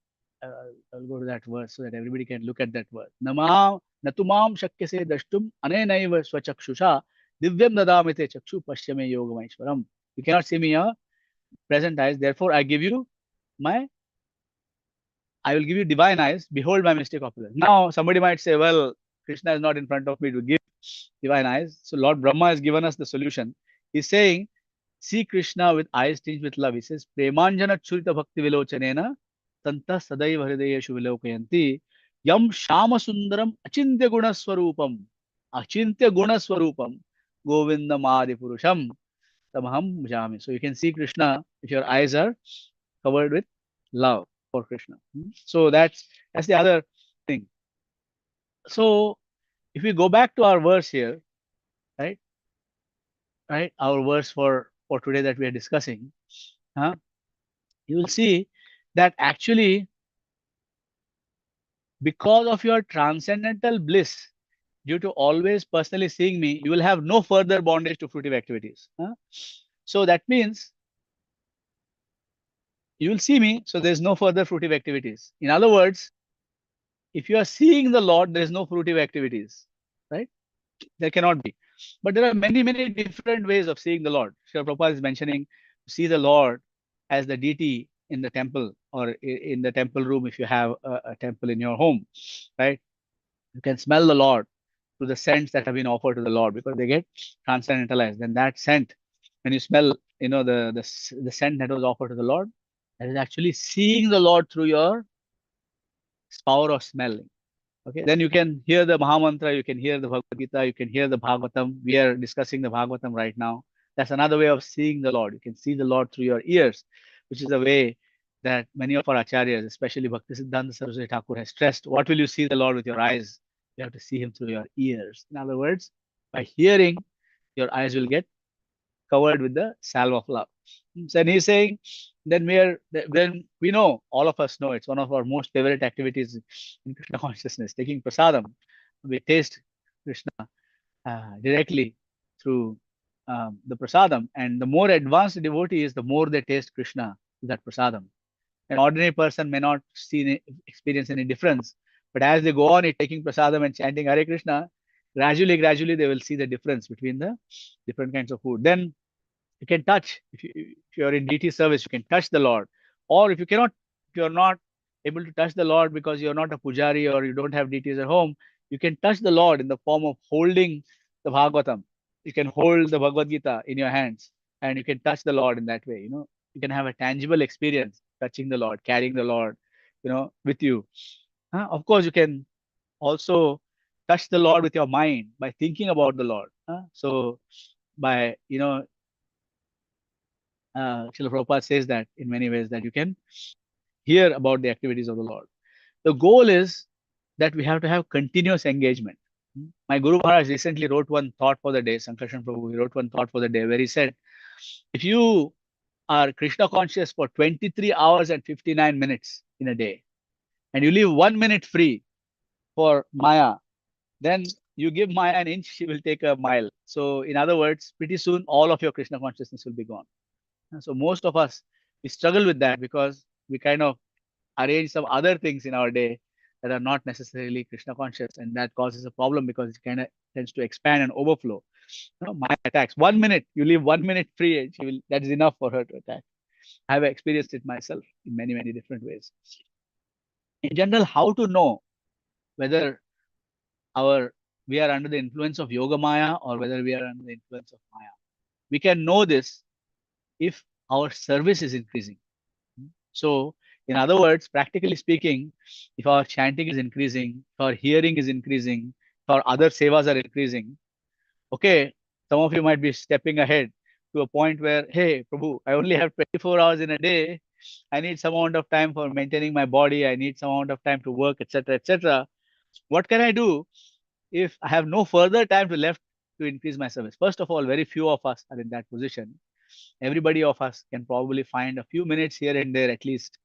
Speaker 9: I'll go to that verse so that everybody can look at that verse. Natumam shakyase dashtum anenaiva swachakshusha divyam dadamite chakshu pashyame yogameshwaram. You cannot see me here, present eyes. Therefore, I will give you divine eyes. Behold my mystic opulence. Now, somebody might say, well, Krishna is not in front of me to give divine eyes. So Lord Brahma has given us the solution. He's saying, see Krishna with eyes tinged with love. He says, Premanjana churita bhakti vilochanena tanta sadaiva hridayeshu vilokayanti yam shama sundaram achintya guna swarupam govindam adi purusham tamaham bhajami. So you can see Krishna if your eyes are covered with love for Krishna. So that's the other thing. So if we go back to our verse here, right, our verse for today that we are discussing, you will see that actually because of your transcendental bliss, due to always personally seeing me, you will have no further bondage to fruitive activities. So that means you will see me, so there's no further fruitive activities. In other words, if you are seeing the Lord, there is no fruitive activities, right? There cannot be. But there are many, many different ways of seeing the Lord. Srila Prabhupada is mentioning to see the Lord as the deity in the temple or in the temple room if you have a temple in your home, right? You can smell the Lord through the scents that have been offered to the Lord because they get transcendentalized. Then that scent, when you smell, the scent that was offered to the Lord, that is actually seeing the Lord through your power of smelling. Okay, then you can hear the Mahamantra, you can hear the Bhagavad Gita, you can hear the Bhagavatam. We are discussing the Bhagavatam right now. That's another way of seeing the Lord. You can see the Lord through your ears, which is a way that many of our acharyas, especially Bhaktisiddhanta Saraswati Thakur, has stressed. What will you see the Lord with your eyes? You have to see him through your ears. In other words, by hearing, your eyes will get covered with the salve of love. So, and he's saying, then we know, all of us know, it's one of our most favorite activities in Krishna consciousness, taking prasadam. We taste Krishna directly through the prasadam, and the more advanced devotee is, the more they taste Krishna with that prasadam. An ordinary person may not experience any difference, but as they go on taking prasadam and chanting Hare Krishna, gradually, they will see the difference between the different kinds of food. Then you can touch, if you're in DT service, you can touch the Lord. Or if you're not able to touch the Lord because you're not a pujari or you don't have DTs at home, you can touch the Lord in the form of holding the Bhagavatam. You can hold the Bhagavad Gita in your hands and you can touch the Lord in that way. You can have a tangible experience touching the Lord, carrying the Lord, with you. Of course, you can also touch the Lord with your mind by thinking about the Lord. So by, Srila Prabhupada says that in many ways that you can hear about the activities of the Lord. The goal is that we have to have continuous engagement. My Guru Maharaj recently wrote one thought for the day, Sankarshan Prabhu, he wrote one thought for the day where he said, if you are Krishna conscious for 23 hours and 59 minutes in a day, and you leave 1 minute free for Maya, then you give Maya an inch, she will take a mile. So in other words, pretty soon all of your Krishna consciousness will be gone. So most of us, we struggle with that because we kind of arrange some other things in our day that are not necessarily Krishna conscious, and that causes a problem because it kind of tends to expand and overflow. Maya attacks. 1 minute, you leave 1 minute free, and that is enough for her to attack. I have experienced it myself in many, many different ways. In general, how to know whether we are under the influence of Yoga Maya or whether we are under the influence of Maya? We can know this if our service is increasing. So, in other words, practically speaking, if our chanting is increasing, if our hearing is increasing, if our other sevas are increasing, okay, some of you might be stepping ahead to a point where, hey, Prabhu, I only have 24 hours in a day. I need some amount of time for maintaining my body. I need some amount of time to work, etc., etc. What can I do if I have no further time to left to increase my service? First of all, very few of us are in that position. Everybody of us can probably find a few minutes here and there at least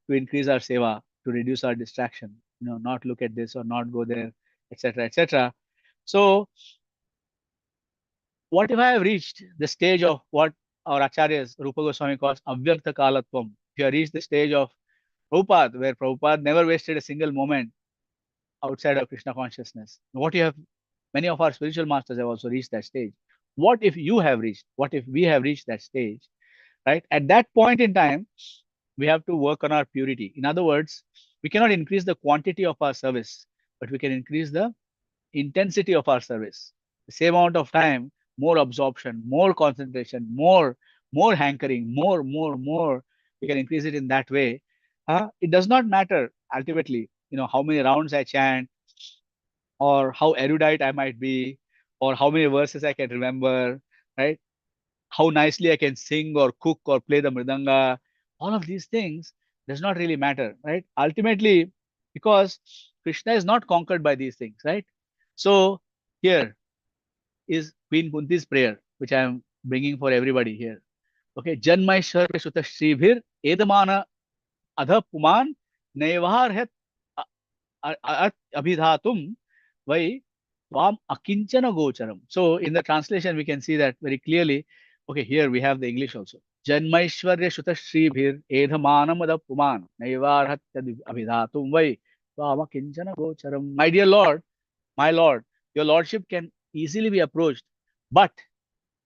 Speaker 9: to increase our seva, to reduce our distraction, not look at this or not go there, etc., etc. So what if I have reached the stage of what our acharyas, Rupa Goswami calls avyartha kalatvam? If you have reached the stage of Prabhupada, where Prabhupada never wasted a single moment outside of Krishna consciousness. Many of our spiritual masters have also reached that stage. What if we have reached that stage, right? At that point in time, we have to work on our purity. In other words, we cannot increase the quantity of our service, but we can increase the intensity of our service. The same amount of time, more absorption, more concentration, more hankering, more. We can increase it in that way. It does not matter ultimately, how many rounds I chant, or how erudite I might be, or how many verses I can remember, right? How nicely I can sing or cook or play the mridanga. All of these things does not really matter, right? Ultimately, because Krishna is not conquered by these things, right? So here is Queen Kunti's prayer, which I am bringing for everybody here. Okay, Janmaishwar Shuta Shribhir Edamana Adha Puman Nevar Het Abhidhatum Vai Vam Akinchana Gocharam. So in the translation, we can see that very clearly. Okay, here we have the English also. Janmaishwarya Shuta Shribhir Edhamanam Adha Puman Nevar Het Abhidhatum Vai Vam Akinchana Gocharam. My dear Lord, my Lord, your Lordship can easily be approached, but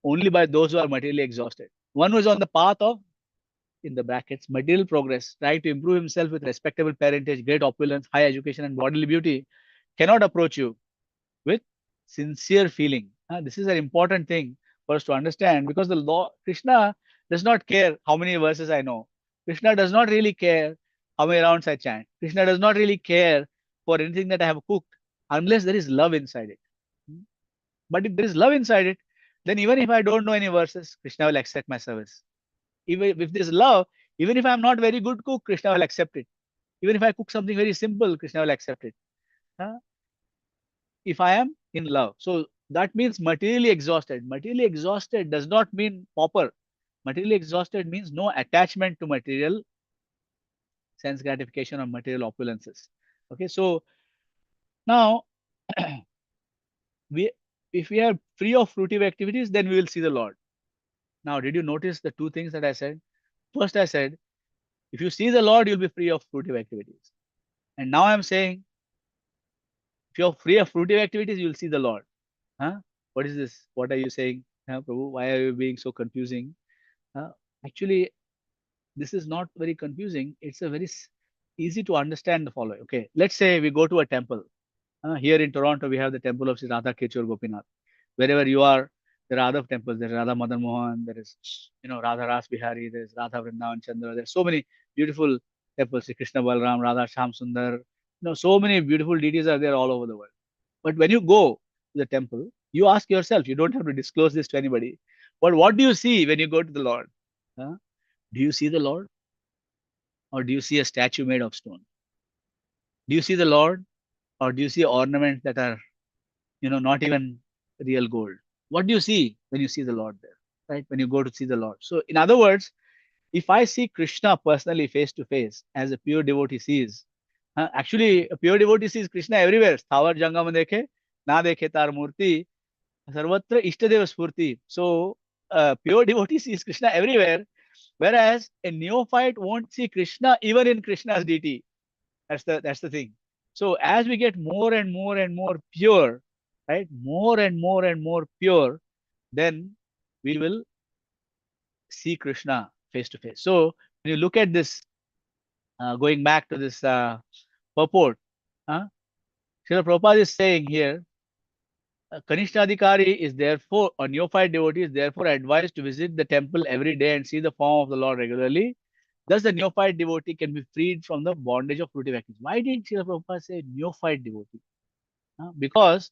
Speaker 9: only by those who are materially exhausted. One who is on the path of, in the brackets, material progress, trying to improve himself with respectable parentage, great opulence, high education, and bodily beauty, cannot approach you with sincere feeling. This is an important thing for us to understand, because the Lord Krishna does not care how many verses I know. Krishna does not really care how many rounds I chant. Krishna does not really care for anything that I have cooked, unless there is love inside it. But if there is love inside it, then even if I don't know any verses, Krishna will accept my service. Even if there's love, even if I'm not very good cook, Krishna will accept it. Even if I cook something very simple, Krishna will accept it. If I am in love. So that means materially exhausted. Materially exhausted does not mean pauper. Materially exhausted means no attachment to material sense gratification or material opulences. Okay, so now if we are free of fruitive activities, then we will see the Lord. Now, did you notice the two things that I said? First, I said, if you see the Lord, you'll be free of fruitive activities. And now I'm saying, if you're free of fruitive activities, you'll see the Lord. Huh? What is this? What are you saying? Prabhu, why are you being so confusing? Actually, this is not very confusing. It's a very easy to understand the following. Okay, let's say we go to a temple. Here in Toronto, we have the temple of Sri Radha Kechur Gopinath. Wherever you are, there are other temples. There is Radha Madan Mohan. There is, Radha Ras Bihari. There is Radha Vrindavan Chandra. There are so many beautiful temples. Sri Krishna Balram, Radha Sham Sundar. So many beautiful deities are there all over the world. But when you go to the temple, you ask yourself. You don't have to disclose this to anybody. But what do you see when you go to the Lord? Huh? Do you see the Lord, or do you see a statue made of stone? Do you see the Lord, or do you see ornaments that are, not even real gold? What do you see when you see the Lord there, right? When you go to see the Lord. So, in other words, if I see Krishna personally face to face as a pure devotee sees, actually, a pure devotee sees Krishna everywhere. Sthawar Jangam dekhe, na dekhe tar murti, sarvatra ishtadeva spurti. So, pure devotee sees Krishna everywhere, whereas a neophyte won't see Krishna even in Krishna's deity. That's the thing. So as we get more and more and more pure, right? More and more and more pure, then we will see Krishna face to face. So when you look at this, going back to this purport, Srila Prabhupada is saying here, Kanishtadhikari is therefore, a neophyte devotee is therefore advised to visit the temple every day and see the form of the Lord regularly. Thus, the neophyte devotee can be freed from the bondage of fruitive actions. Why did Srila Prabhupada say neophyte devotee? Because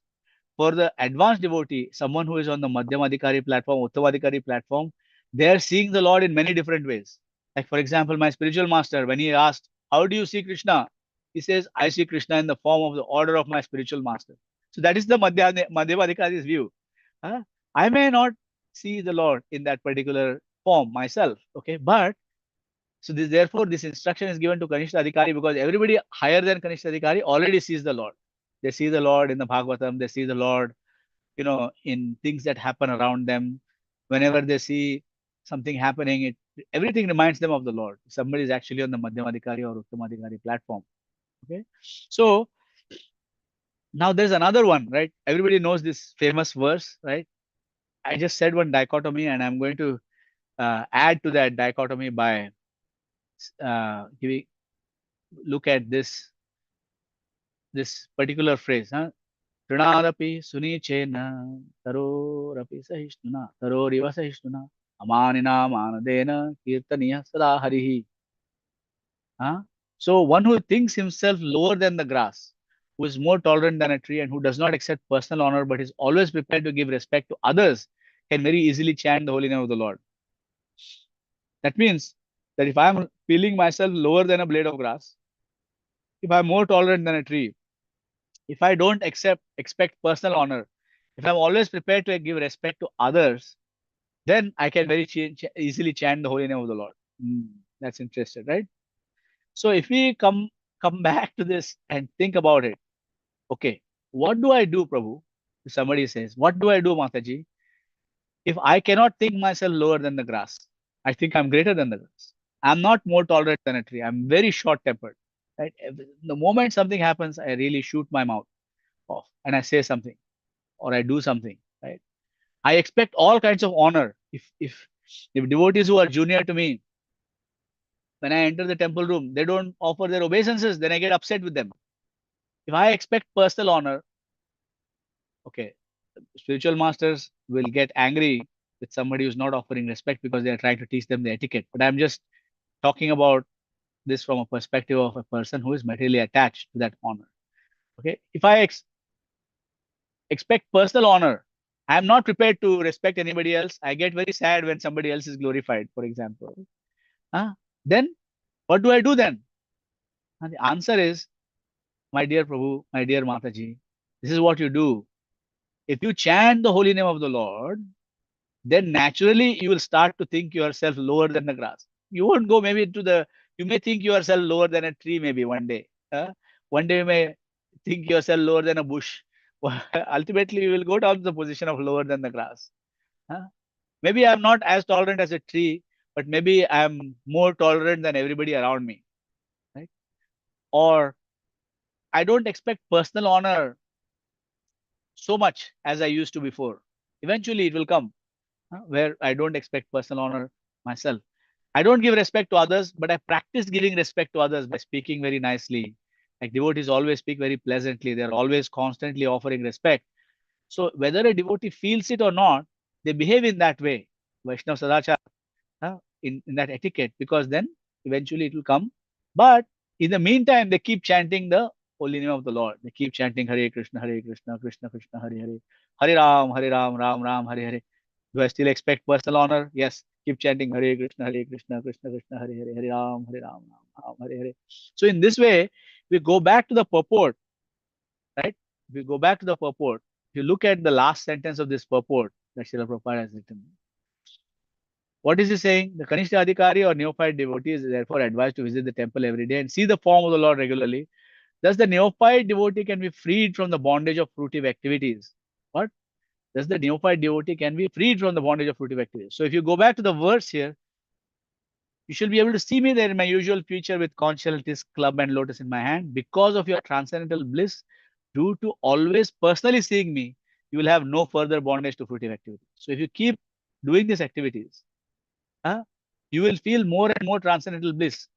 Speaker 9: for the advanced devotee, someone who is on the Madhyamadikari platform, Uttamadikari platform, they are seeing the Lord in many different ways. Like, for example, my spiritual master, when he asked, how do you see Krishna? He says, I see Krishna in the form of the order of my spiritual master. So that is the Madhyamadikari's view. I may not see the Lord in that particular form myself, okay? But, so therefore, this instruction is given to Kanishta Adhikari because everybody higher than Kanishta Adhikari already sees the Lord. They see the Lord in the Bhagavatam, they see the Lord, in things that happen around them. Whenever they see something happening, everything reminds them of the Lord. Somebody is actually on the Madhyamadikari or Uttamadikari platform. Okay. So now there's another one, right? Everybody knows this famous verse, right? I just said one dichotomy, and I'm going to add to that dichotomy by look at this particular phrase. Trinadapi sunichena tarorapi sahishnuna taroriva sahishnuna amanina manadena kirtaniya sada harihi. So one who thinks himself lower than the grass, who is more tolerant than a tree, and who does not accept personal honor but is always prepared to give respect to others, can very easily chant the holy name of the Lord. That means that if I am feeling myself lower than a blade of grass, if I am more tolerant than a tree, if I don't expect personal honor, if I'm always prepared to give respect to others, then I can very easily chant the holy name of the Lord. That's interesting, right? So if we come back to this and think about it, okay, what do I do, Prabhu? If somebody says, what do I do, Mataji? If I cannot think myself lower than the grass, I think I'm greater than the grass. I'm not more tolerant than a tree. I'm very short-tempered. Right? The moment something happens, I really shoot my mouth off and I say something or I do something. Right? I expect all kinds of honor. If devotees who are junior to me, when I enter the temple room, they don't offer their obeisances, then I get upset with them. If I expect personal honor, okay, spiritual masters will get angry with somebody who's not offering respect because they are trying to teach them the etiquette. But I'm just talking about this from a perspective of a person who is materially attached to that honor. Okay, if I expect personal honor, I'm not prepared to respect anybody else. I get very sad when somebody else is glorified, for example. Then what do I do then? And the answer is, my dear Prabhu, my dear Mataji, this is what you do. If you chant the holy name of the Lord, then naturally you will start to think yourself lower than the grass. You won't go maybe you may think yourself lower than a tree maybe one day. One day you may think yourself lower than a bush. Ultimately, you will go down to the position of lower than the grass. Maybe I'm not as tolerant as a tree, but maybe I'm more tolerant than everybody around me. Right? Or I don't expect personal honor so much as I used to before. Eventually, it will come where I don't expect personal honor myself. I don't give respect to others, but I practice giving respect to others by speaking very nicely. Like devotees always speak very pleasantly. They're always constantly offering respect. So whether a devotee feels it or not, they behave in that way. Vaishnav Sadachar, in that etiquette, because then eventually it will come. But in the meantime, they keep chanting the holy name of the Lord. They keep chanting Hare Krishna, Krishna Krishna, Hare Hare, Hare Ram, Ram Ram, Hare Hare. Do I still expect personal honor? Yes. Keep chanting Hare Krishna, Krishna Krishna, Hare Hare, Hare Ram, Ram Ram, Hare Hare. So in this way, we go back to the purport, right? If we go back to the purport, if you look at the last sentence of this purport that Srila Prabhupada has written, what is he saying? The Kanishta Adhikari or neophyte devotee is therefore advised to visit the temple every day and see the form of the Lord regularly. Thus, the neophyte devotee can be freed from the bondage of fruitive activities. What? Thus, the neophyte devotee can be freed from the bondage of fruitive activities. So, if you go back to the verse here, you should be able to see me there in my usual future with conch shell, disc, club, and lotus in my hand. Because of your transcendental bliss, due to always personally seeing me, you will have no further bondage to fruitive activities. So, if you keep doing these activities, you will feel more and more transcendental bliss.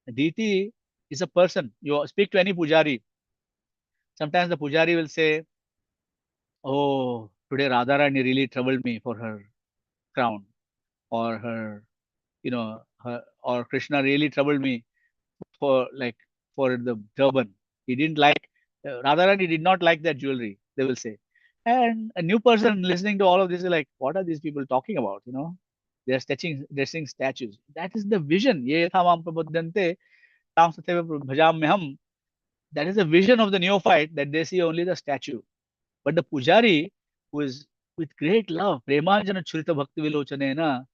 Speaker 9: The deity is a person. You speak to any pujari. Sometimes the pujari will say, "Oh, today Radharani really troubled me for her crown, or her, or Krishna really troubled me for the turban. He didn't like Radharani did not like that jewelry." They will say, and a new person listening to all of this is like, "What are these people talking about?" They're seeing statues. That is the vision. Ye thamam prabodhyante tam satyeva bhajamyaham. That is the vision of the neophyte, that they see only the statue. But the pujari, who is with great love, premanjana churita bhakti vilochanena,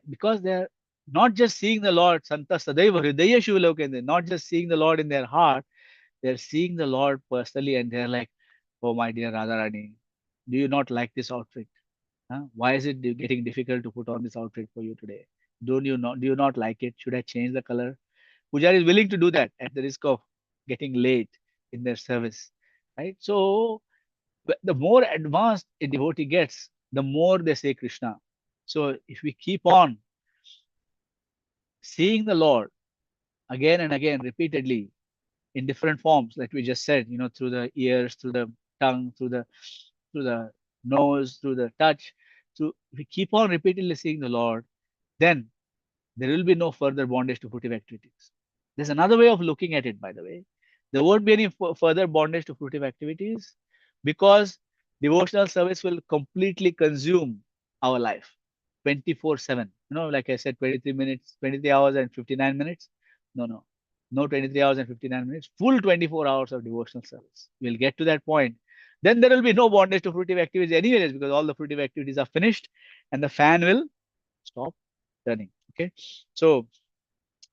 Speaker 9: because they're not just seeing the Lord, Santa Sadaiva Hridaya Shivalokende, not just seeing the Lord in their heart, they're seeing the Lord personally, and they're like, "Oh, my dear Radharani, do you not like this outfit? Why is it getting difficult to put on this outfit for you today? Do you not like it? Should I change the color?" Pujari is willing to do that at the risk of getting late in their service, right? So the more advanced a devotee gets, the more they say Krishna. So if we keep on seeing the Lord again and again, repeatedly, in different forms, like we just said, through the ears, through the tongue, through the nose, through the touch, if we keep on repeatedly seeing the Lord, then there will be no further bondage to fruitive activities. There's another way of looking at it, by the way. There won't be any further bondage to fruitive activities, because devotional service will completely consume our life 24/7. Like I said, 23 minutes, 23 hours and 59 minutes. No 23 hours and 59 minutes, full 24 hours of devotional service. We'll get to that point. Then there will be no bondage to fruitive activities anyways, because all the fruitive activities are finished and the fan will stop turning. Okay. So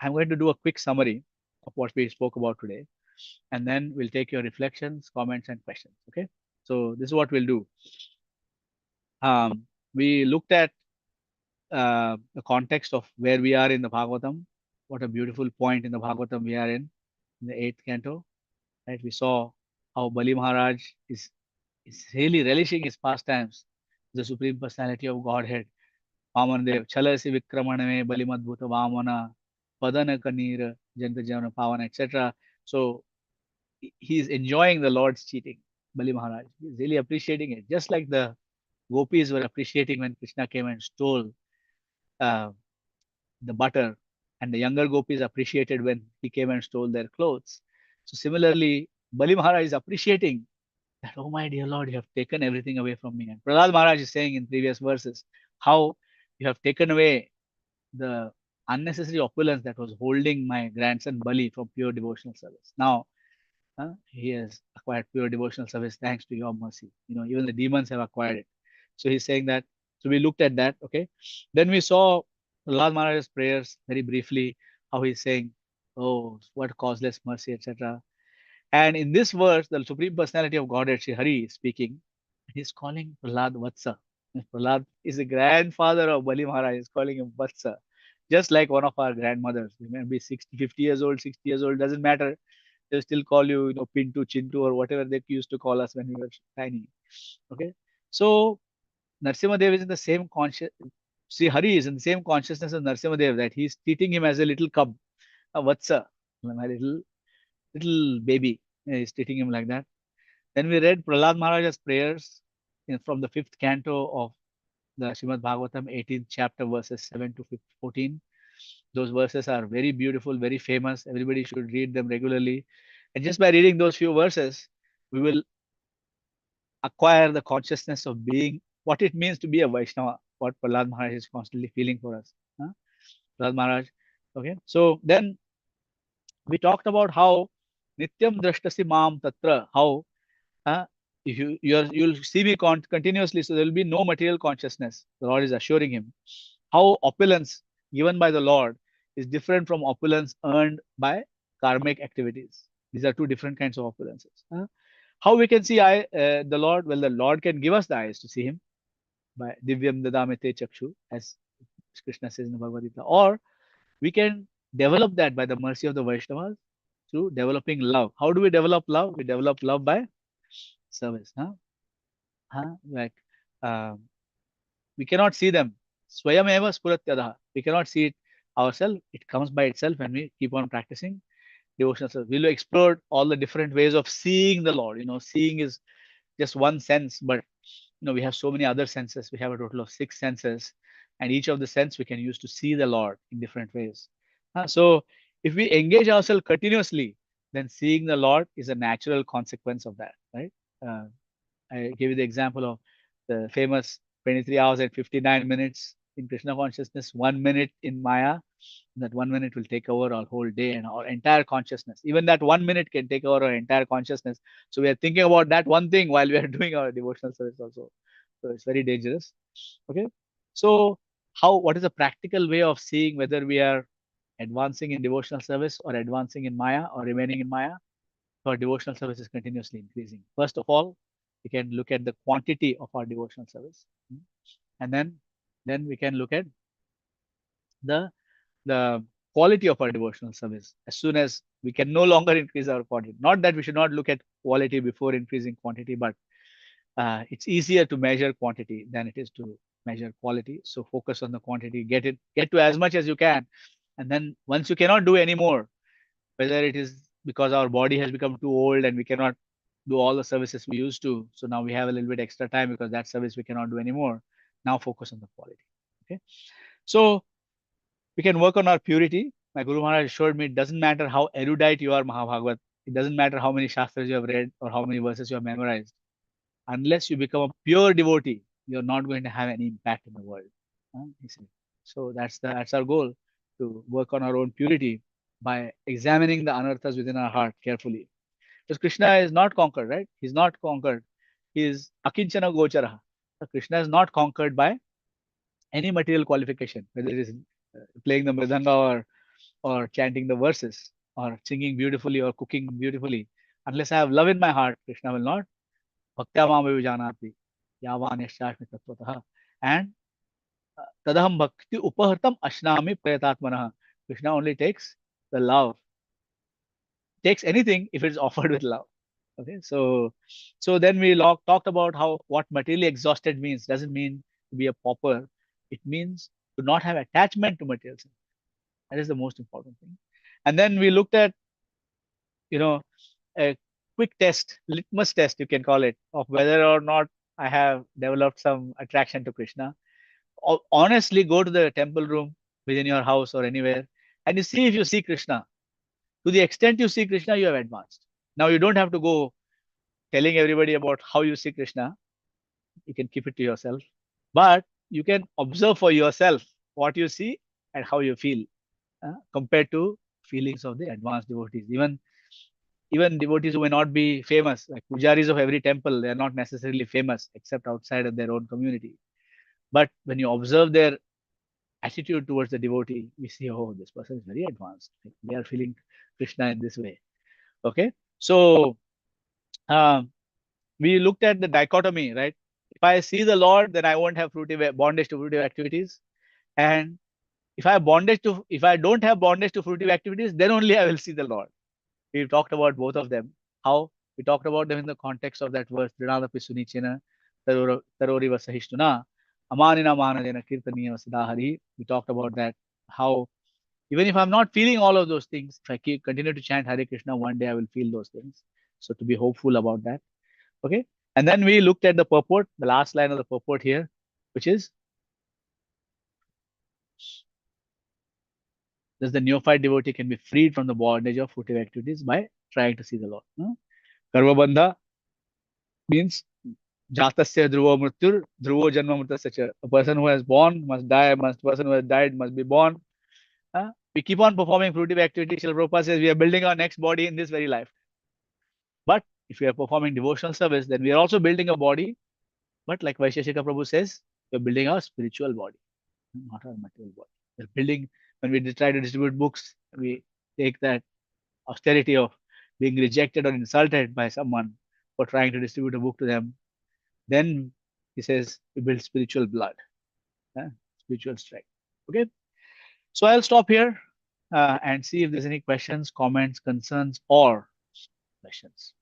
Speaker 9: I'm going to do a quick summary of what we spoke about today, and then we'll take your reflections, comments, and questions. Okay. So this is what we'll do. We looked at the context of where we are in the Bhagavatam. What a beautiful point in the Bhagavatam we are in the 8th canto. Right? We saw how Bali Maharaj is really relishing his pastimes, the Supreme Personality of Godhead. Vamandev, Chalasi Vikramaname, Balimadbhuta Vamana, Padana Kanira, Janta Javana Pavana, etc. So he is enjoying the Lord's cheating, Bali Maharaj. He's really appreciating it. Just like the gopis were appreciating when Krishna came and stole uh, the butter, and the younger gopis appreciated when he came and stole their clothes. So similarly, Bali Maharaj is appreciating that, "Oh my dear Lord, you have taken everything away from me." And Prahlad Maharaj is saying in previous verses how you have taken away the unnecessary opulence that was holding my grandson Bali from pure devotional service. Now, he has acquired pure devotional service thanks to your mercy. Even the demons have acquired it. So he's saying that. So we looked at that. Okay. Then we saw Lal Maharaj's prayers very briefly, how he's saying, "Oh, what causeless mercy," etc. And in this verse, the Supreme Personality of Godhead, Shri Hari, is speaking. He's calling Prahlad Vatsa. Prahlad is the grandfather of Bali Maharaj. He's calling him Vatsa, just like one of our grandmothers. We may be 60, 50 years old, 60 years old, doesn't matter. They still call you, Pintu, Chintu, or whatever they used to call us when we were tiny. Okay. So Narsimhadev is in the same conscious. See, Hari is in the same consciousness as Narsimhadev, that he's treating him as a little cub, a vatsa, my little baby. Yeah, he's treating him like that. Then we read Prahlad Maharaja's prayers from the 5th canto of the Srimad Bhagavatam, 18th chapter, verses 7 to 14. Those verses are very beautiful, very famous. Everybody should read them regularly. And just by reading those few verses, we will acquire the consciousness of being what it means to be a Vaishnava, what Prahlad Maharaj is constantly feeling for us. Prahlad Maharaj. Okay. So then we talked about how Nityam Drashtasi Mam Tatra, how if you'll see me continuously, so there will be no material consciousness. The Lord is assuring him how opulence given by the Lord is different from opulence earned by karmic activities. These are two different kinds of opulences. How we can see the Lord? Well, the Lord can give us the eyes to see him by Divyam Dadamete Chakshu, as Krishna says in the Bhagavad Gita, or we can develop that by the mercy of the Vaishnavas through developing love. How do we develop love? We develop love by service. Like we cannot see them. Swayameva spuratyadaha. We cannot see it ourselves. It comes by itself when we keep on practicing devotional service. We'll explore all the different ways of seeing the Lord. Seeing is just one sense, but we have so many other senses. We have a total of 6 senses, and each of the sense we can use to see the Lord in different ways. So if we engage ourselves continuously, then seeing the Lord is a natural consequence of that, right? I gave you the example of the famous 23 hours and 59 minutes in Krishna consciousness, 1 minute in Maya. That 1 minute will take over our whole day and our entire consciousness. Even that 1 minute can take over our entire consciousness. So we are thinking about that one thing while we are doing our devotional service also. So it's very dangerous. Okay. So what is a practical way of seeing whether we are advancing in devotional service or advancing in Maya or remaining in Maya? So our devotional service is continuously increasing. First of all, we can look at the quantity of our devotional service, and then we can look at the quality of our devotional service. As soon as we can no longer increase our quantity, not that we should not look at quality before increasing quantity, but it's easier to measure quantity than it is to measure quality. So focus on the quantity, get to as much as you can, and then once you cannot do anymore, whether it is because our body has become too old and we cannot do all the services we used to, so now we have a little bit extra time because that service we cannot do anymore. Now focus on the quality. Okay, so we can work on our purity. My Guru Maharaj showed me it doesn't matter how erudite you are, Mahabhagavat. It doesn't matter how many shastras you have read or how many verses you have memorized. Unless you become a pure devotee, you're not going to have any impact in the world. So that's our goal, to work on our own purity by examining the anarthas within our heart carefully. Because Krishna is not conquered, right? He's not conquered. He is akinchana gocharaha. So Krishna is not conquered by any material qualification, whether it is playing the mridanga or chanting the verses or singing beautifully or cooking beautifully. Unless I have love in my heart, Krishna will not. Bhaktya mamavi janati yavan yashashmi tattvataha. And tadaham bhakti upahartam ashnami prayatatmanaha. Krishna only takes the love. Takes anything if it's offered with love. Okay, so then we talked about what materially exhausted means. Doesn't mean to be a pauper. It means to not have attachment to material things. That is the most important thing. And then we looked at, a quick test, litmus test, you can call it, of whether or not I have developed some attraction to Krishna. Honestly, go to the temple room within your house or anywhere, and you see if you see Krishna. To the extent you see Krishna, you have advanced. Now you don't have to go telling everybody about how you see Krishna. You can keep it to yourself, but you can observe for yourself what you see and how you feel, compared to feelings of the advanced devotees. Even devotees who may not be famous, like pujaris of every temple, they are not necessarily famous except outside of their own community. But when you observe their attitude towards the devotee, we see, oh, this person is very advanced. They are feeling Krishna in this way. Okay, so we looked at the dichotomy, right? If I see the Lord, then I won't have bondage to fruitive activities, and if I don't have bondage to fruitive activities, then only I will see the Lord. we talked about both of them. How we talked about them in the context of that verse, Trinadapi Sunichena, Tarori Vasahishtuna, Amanina Manadena Kirtaniya Vasadahari. We talked about that. How even if I'm not feeling all of those things, if I continue to chant Hare Krishna, one day I will feel those things. So to be hopeful about that. Okay. And then we looked at the purport, the last line of the purport here, which is, thus the neophyte devotee can be freed from the bondage of fruitive activities by trying to see the Lord. Karvabandha means Jatasya Dhruvo Mrityur, Dhruvo Janma Mritasya. A person who has born must die, person who has died must be born. We keep on performing fruitive activities. Srila Prabhupada says we are building our next body in this very life. But if we are performing devotional service, then we are also building a body. But like Vaisheshika Prabhu says, we are building our spiritual body, not our material body. We're building, when we try to distribute books, we take that austerity of being rejected or insulted by someone for trying to distribute a book to them. Then he says we build spiritual blood, spiritual strength. Okay. So I'll stop here and see if there's any questions, comments, concerns, or questions.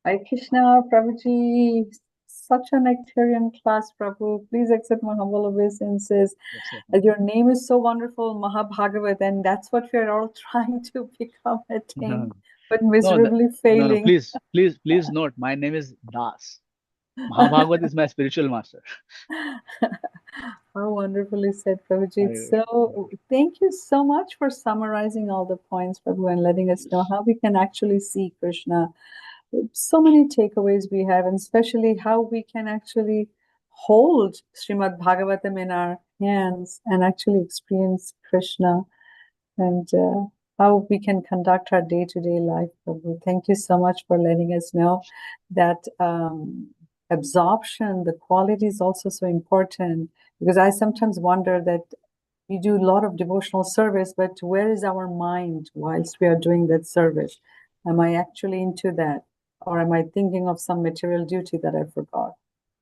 Speaker 1: Hare Krishna, Prabhuji, such a nectarian class, Prabhu. Please accept my humble obeisances.
Speaker 9: Yes,
Speaker 1: Your name is so wonderful, Mahabhagavat, and that's what we're all trying to become, attain, but miserably failing.
Speaker 9: Please note, my name is Das. Mahabhagavat is my spiritual master.
Speaker 1: How wonderfully said, Prabhuji. So thank you so much for summarizing all the points, Prabhu, and letting us know how we can actually see Krishna. So many takeaways we have, and especially how we can actually hold Srimad Bhagavatam in our hands and actually experience Krishna, and how we can conduct our day-to-day life, Prabhu. Thank you so much for letting us know that absorption, the quality is also so important, because I sometimes wonder that we do a lot of devotional service, but where is our mind whilst we are doing that service? Am I actually into that? Or am I thinking of some material duty that I forgot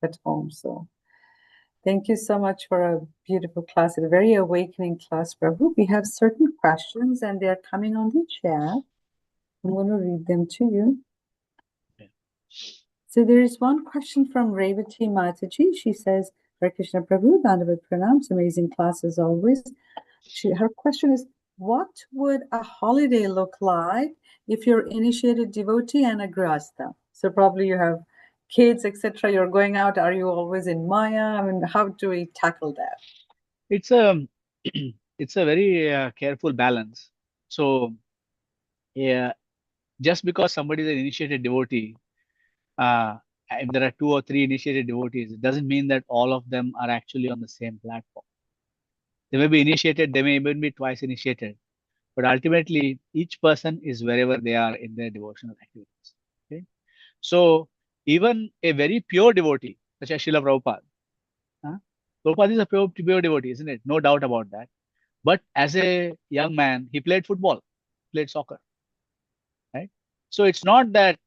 Speaker 1: at home? So thank you so much for a beautiful class, a very awakening class, Prabhu. We have certain questions and they are coming on the chat. I'm going to read them to you.
Speaker 9: Okay.
Speaker 1: So there is one question from Revati Mataji. She says, Hare Krishna Prabhu, Dandavat Pranams, amazing class as always. Her question is, what would a holiday look like if you're initiated devotee and a grihastha? So probably you have kids, etc. You're going out. Are you always in Maya? I mean, how do we tackle that?
Speaker 9: It's a it's a very careful balance. So yeah, just because somebody is an initiated devotee, if there are 2 or 3 initiated devotees, it doesn't mean that all of them are actually on the same platform. They may be initiated, they may even be twice initiated, but ultimately each person is wherever they are in their devotional activities. Okay, so even a very pure devotee, such as Srila Prabhupada, Prabhupada is a pure devotee, isn't it? No doubt about that. But as a young man, he played football, played soccer, right? So it's not that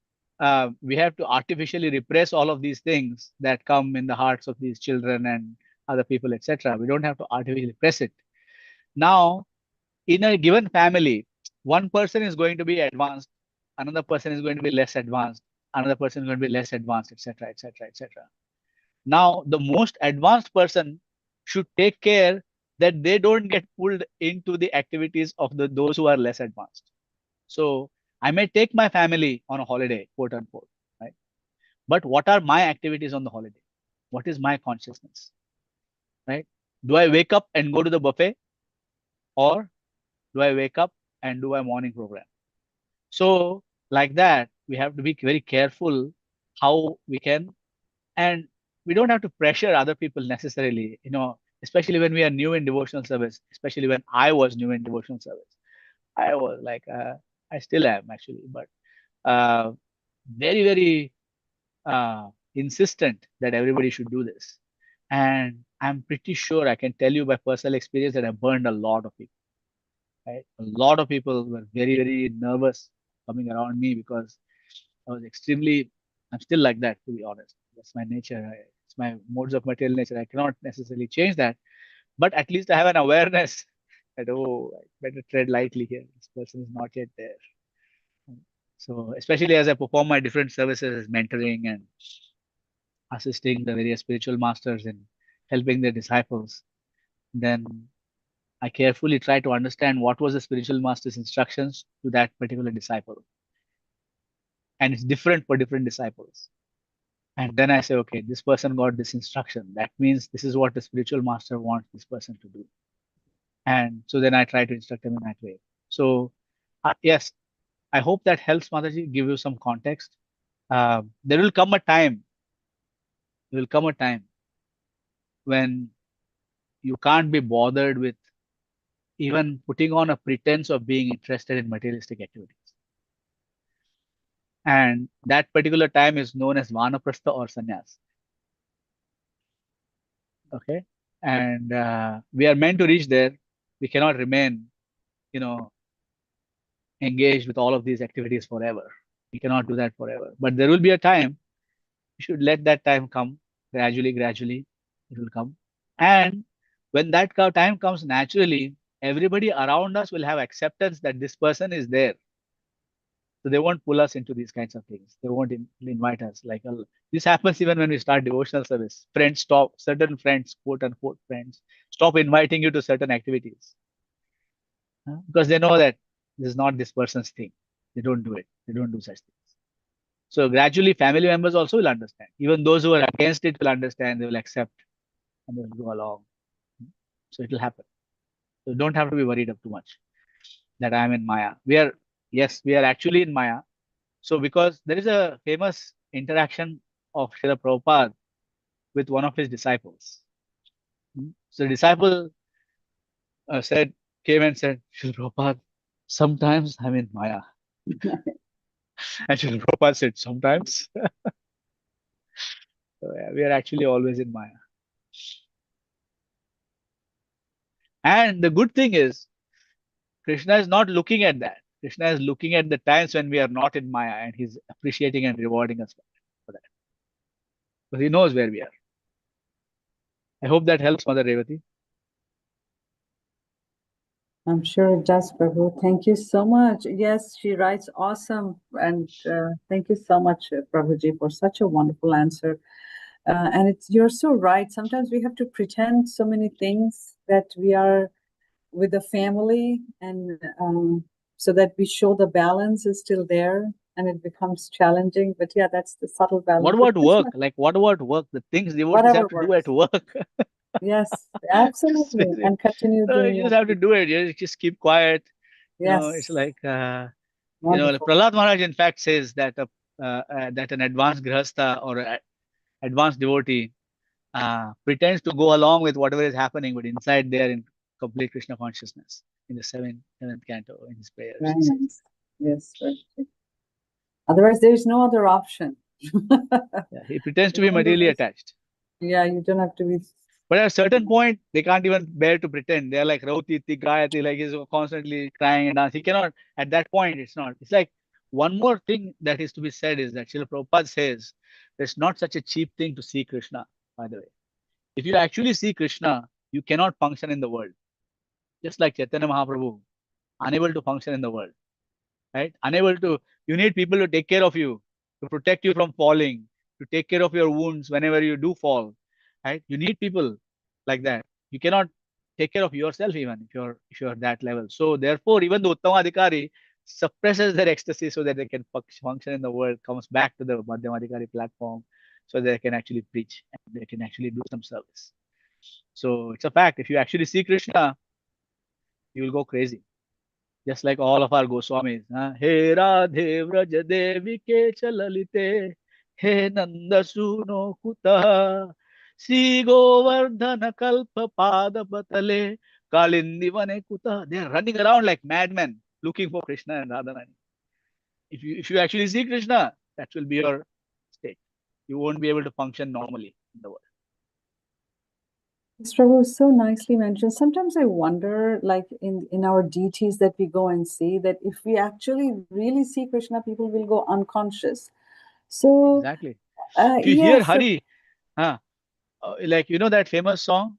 Speaker 9: we have to artificially repress all of these things that come in the hearts of these children and other people, etc. We don't have to artificially repress it. Now, in a given family, one person is going to be advanced, another person is going to be less advanced, another person is going to be less advanced, etc., etc., etc. Now, the most advanced person should take care that they don't get pulled into the activities of those who are less advanced. So I may take my family on a holiday, quote unquote, right? But what are my activities on the holiday? What is my consciousness, right? Do I wake up and go to the buffet, or do I wake up and do my morning program? So like that, we have to be very careful how we can, and we don't have to pressure other people necessarily, especially when we are new in devotional service, especially when I was new in devotional service. I was like, I still am actually, but very, very insistent that everybody should do this. And I'm pretty sure I can tell you by personal experience that I burned a lot of people. Right? A lot of people were very, very nervous coming around me because I was I'm still like that, to be honest. That's my nature. It's my modes of material nature. I cannot necessarily change that, but at least I have an awareness that, oh, I better tread lightly here. This person is not yet there. So especially as I perform my different services, as mentoring and assisting the various spiritual masters in helping their disciples, then I carefully try to understand what was the spiritual master's instructions to that particular disciple. And it's different for different disciples. And then I say, okay, this person got this instruction. That means this is what the spiritual master wants this person to do. And so then I try to instruct them in that way. So yes, I hope that helps, Mataji, give you some context. There will come a time when you can't be bothered with even putting on a pretense of being interested in materialistic activities. And that particular time is known as Vanaprastha or Sannyas. Okay. And we are meant to reach there. We cannot remain, engaged with all of these activities forever. We cannot do that forever. But there will be a time, you should let that time come gradually, it will come. And when that time comes naturally, everybody around us will have acceptance that this person is there. So they won't pull us into these kinds of things. They won't invite us. Like this happens even when we start devotional service. Certain friends, quote unquote friends, stop inviting you to certain activities because they know that this is not this person's thing. They don't do it. They don't do such things. So gradually, family members also will understand. Even those who are against it will understand. They will accept and they will go along. So it will happen. So don't have to be worried of too much that I am in Maya. We are actually in Maya. So because there is a famous interaction of Srila Prabhupada with one of his disciples. So the disciple came and said, Srila Prabhupada, sometimes I'm in Maya. And Srila Prabhupada said, sometimes. So yeah, we are actually always in Maya. And the good thing is, Krishna is not looking at that. Krishna is looking at the times when we are not in Maya, and he's appreciating and rewarding us for that. But he knows where we are. I hope that helps, Mother Revati.
Speaker 1: I'm sure it does, Prabhu. Thank you so much. Yes, she writes awesome. And thank you so much, Prabhuji, for such a wonderful answer. And you're so right. Sometimes we have to pretend so many things that we are with the family, and so that we show the balance is still there, and it becomes challenging. But yeah, that's the subtle balance.
Speaker 9: What about work? Like, what about work? The things devotees have to do at work.
Speaker 1: Yes, absolutely. And continue doing
Speaker 9: you just have to do it. You just keep quiet.
Speaker 1: Yes.
Speaker 9: It's like,
Speaker 1: Wonderful.
Speaker 9: Prahlad Maharaj, in fact, says that that an advanced grihastha or advanced devotee pretends to go along with whatever is happening, but inside they are in complete Krishna consciousness in the seventh canto in his prayers.
Speaker 1: Very nice. Yes. Otherwise, there is no other option.
Speaker 9: Yeah, he pretends to be materially attached.
Speaker 1: Yeah, you don't have to be.
Speaker 9: But at a certain point, they can't even bear to pretend. They're like Rauti, Gayati, like he's constantly crying and dancing. He cannot, at that point, it's not. It's like one more thing that is to be said is that Srila Prabhupada says there's not such a cheap thing to see Krishna, by the way. If you actually see Krishna, you cannot function in the world. Just like Chaitanya Mahaprabhu, unable to function in the world, right? You need people to take care of you, to protect you from falling, to take care of your wounds whenever you do fall, right? You need people like that. You cannot take care of yourself even if you're at that level. So therefore, even the Uttama Adhikari suppresses their ecstasy so that they can function in the world, comes back to the Madhyama Adhikari platform so they can actually preach and they can actually do some service. So it's a fact. If you actually see Krishna, you will go crazy. Just like all of our Goswamis. He Radhe Vraj Devi Ke Chalalite, He Nanda Suno Kuta, Sri Govardhana Kalpa Pada Patale, Kalindi Vane Kuta. They are running around like madmen looking for Krishna and Radharani. If you actually see Krishna, that will be your state. You won't be able to function normally in the world.
Speaker 1: This Prabhu is so nicely mentioned. Sometimes I wonder, like in our deities that we go and see, that if we actually really see Krishna, people will go unconscious. So
Speaker 9: exactly. If you hear Hari, like that famous song,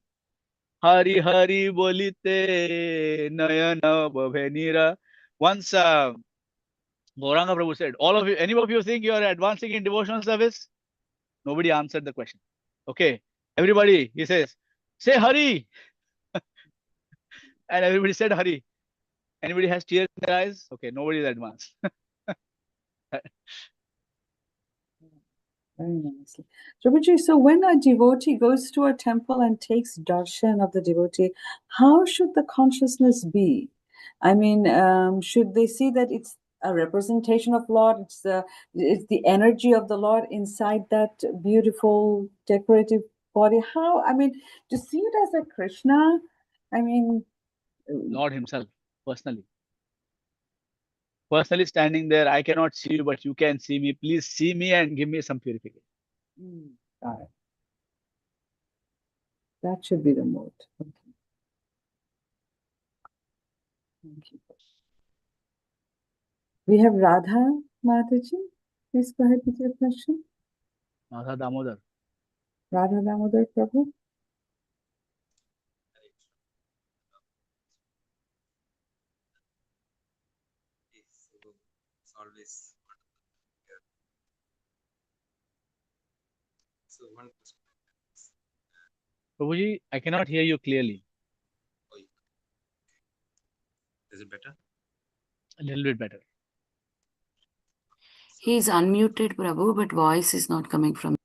Speaker 9: Hari Hari bolite nayana bhavenira. Once Gauranga Prabhu said, all of you, any of you think you are advancing in devotional service? Nobody answered the question. Okay, everybody, he says, say Hari. And everybody said Hari. Anybody has tears in their eyes? Okay, nobody is advanced.
Speaker 1: Very nicely. Prabhuji, so when a devotee goes to a temple and takes darshan of the devotee, how should the consciousness be? I mean, should they see that it's a representation of Lord, it's the energy of the Lord inside that beautiful decorative body? How, I mean, to see it as a Krishna, I mean...
Speaker 9: Lord himself, personally standing there, I cannot see you, but you can see me. Please see me and give me some purification.
Speaker 1: Got it. That should be the mode. Okay. Thank you. We have Radha Mataji. Please go ahead with your question.
Speaker 9: Radha Damodar.
Speaker 1: Radha Damodar Prabhu.
Speaker 10: Always so one question.
Speaker 9: Prabhuji, I cannot hear you clearly.
Speaker 10: Is it better?
Speaker 9: A little bit better.
Speaker 3: He's unmuted, Prabhu, but voice is not coming from.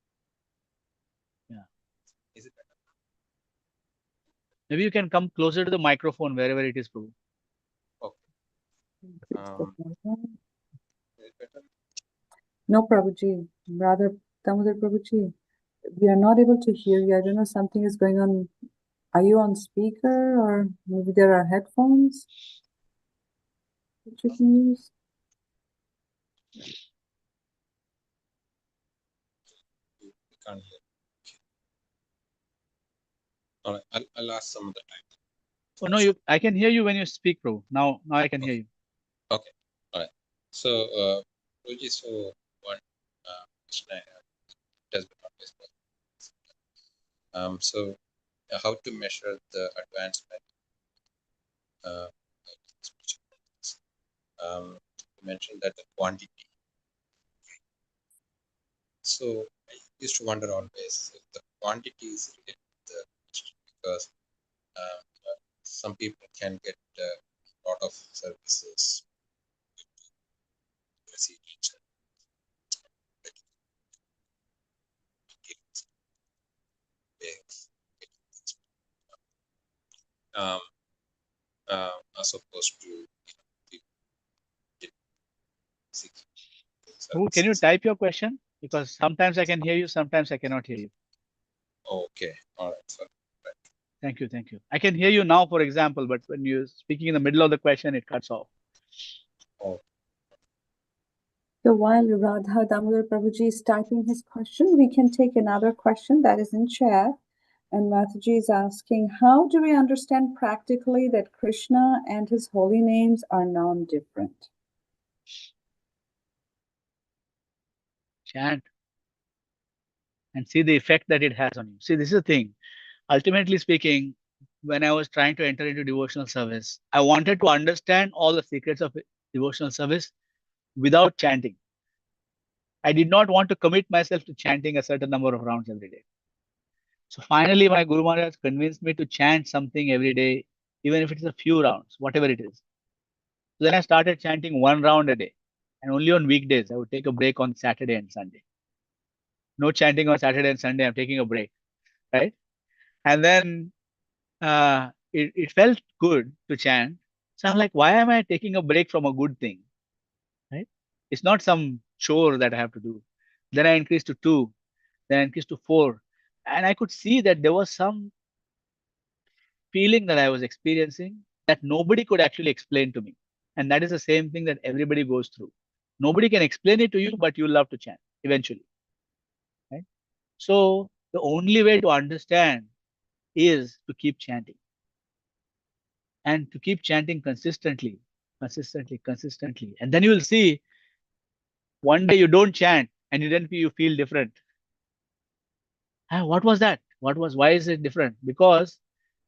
Speaker 9: Yeah.
Speaker 10: Is it better?
Speaker 9: Maybe you can come closer to the microphone wherever it is, Prabhu.
Speaker 10: Okay. Is it better?
Speaker 1: No, Prabhuji. Radha Damodar Prabhuji. We are not able to hear you. I don't know, something is going on. Are you on speaker or maybe there are headphones that you can use?
Speaker 10: You can't hear. All right, I'll ask some other time.
Speaker 9: Oh no, I can hear you when you speak, Prabhu. Now I can hear you.
Speaker 10: Okay. All right. So, Prabhuji, so one question I have, it has been always so how to measure the advancement? You mentioned that the quantity. So I used to wonder always if the quantity is related to the because some people can get a lot of services as opposed to
Speaker 9: Prabhu, can you type your question? Because sometimes I can hear you, sometimes I cannot hear you.
Speaker 10: Okay, all right. Sorry. Right.
Speaker 9: Thank you, thank you. I can hear you now, for example, but when you're speaking in the middle of the question, it cuts off.
Speaker 10: Oh.
Speaker 1: So while Radha Damodar Prabhuji is typing his question, we can take another question that is in chat. And Mataji is asking, how do we understand practically that Krishna and his holy names are non-different?
Speaker 9: Chant and see the effect that it has on you. See, this is the thing. Ultimately speaking, when I was trying to enter into devotional service, I wanted to understand all the secrets of devotional service without chanting. I did not want to commit myself to chanting a certain number of rounds every day. So finally, my Guru Maharaj convinced me to chant something every day, even if it's a few rounds, whatever it is. So then I started chanting 1 round a day. And only on weekdays, I would take a break on Saturday and Sunday. No chanting on Saturday and Sunday, I'm taking a break, right? And then it felt good to chant. So I'm like, why am I taking a break from a good thing, right? It's not some chore that I have to do. Then I increased to 2, then I increased to 4. And I could see that there was some feeling that I was experiencing that nobody could actually explain to me. And that is the same thing that everybody goes through. Nobody can explain it to you, but you love to chant eventually, right? So the only way to understand is to keep chanting. And to keep chanting consistently. And then you will see one day you don't chant and then you feel different. What was that? Why is it different? Because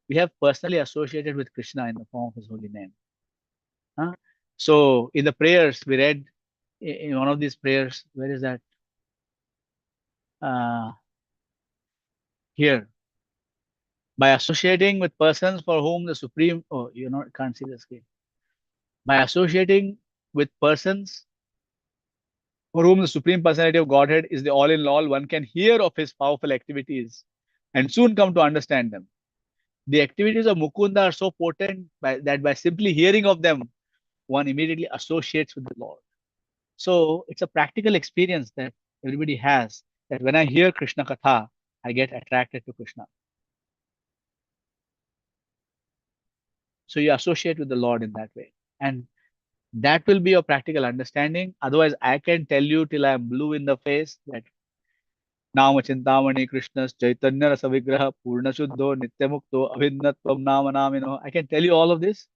Speaker 9: we have personally associated with Krishna in the form of his holy name. So in the prayers we read, in one of these prayers, where is that? Here. By associating with persons for whom the Supreme, can't see the screen. By associating with persons for whom the Supreme Personality of Godhead is the all-in-all, one can hear of his powerful activities and soon come to understand them. The activities of Mukunda are so potent that by simply hearing of them, one immediately associates with the Lord. So it's a practical experience that everybody has, that when I hear Krishna Katha, I get attracted to Krishna. So you associate with the Lord in that way. And that will be your practical understanding. Otherwise, I can tell you till I am blue in the face that Nama Chintamani Krishna's Chaitanya Rasa Vigraha Purna Shuddho Nityamukto Abhinnatvam Nama Namino. I can tell you all of this,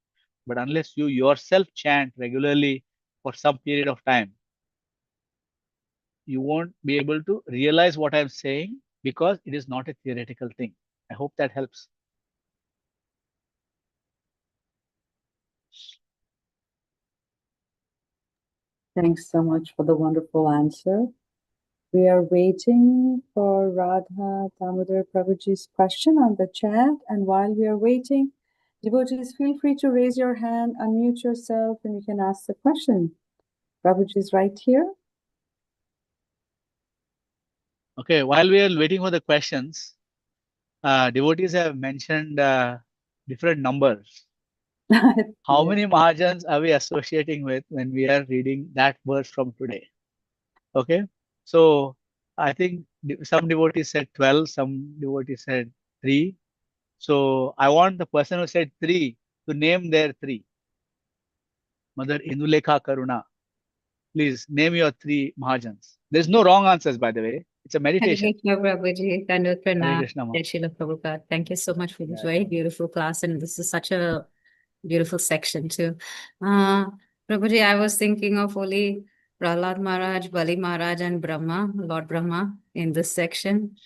Speaker 9: but unless you yourself chant regularly for some period of time, you won't be able to realize what I'm saying, because it is not a theoretical thing. I hope that helps.
Speaker 1: Thanks so much for the wonderful answer. We are waiting for Radha Damodar Prabhuji's question on the chat. And while we are waiting, devotees, feel free to raise your hand, unmute yourself, and you can ask the question. Prabhuji is right here.
Speaker 9: Okay, while we are waiting for the questions, devotees have mentioned different numbers. How many Mahajans are we associating with when we are reading that verse from today? Okay, so I think some devotees said 12, some devotees said 3. So I want the person who said 3 to name their 3. Mother Indulekha Karuna, please name your 3 Mahajans. There's no wrong answers, by the way. It's a meditation.
Speaker 8: Hare Krishna, Prabhuji. Dandavata
Speaker 9: Hare
Speaker 8: Pranam.
Speaker 9: Krishna, Ma.
Speaker 8: Jai Srila Prabhupada. Thank you so much for this very beautiful class, and this is such a beautiful section too. Prabhuji, I was thinking of only Prahlad Maharaj, Bali Maharaj, and Brahma, Lord Brahma, in this section.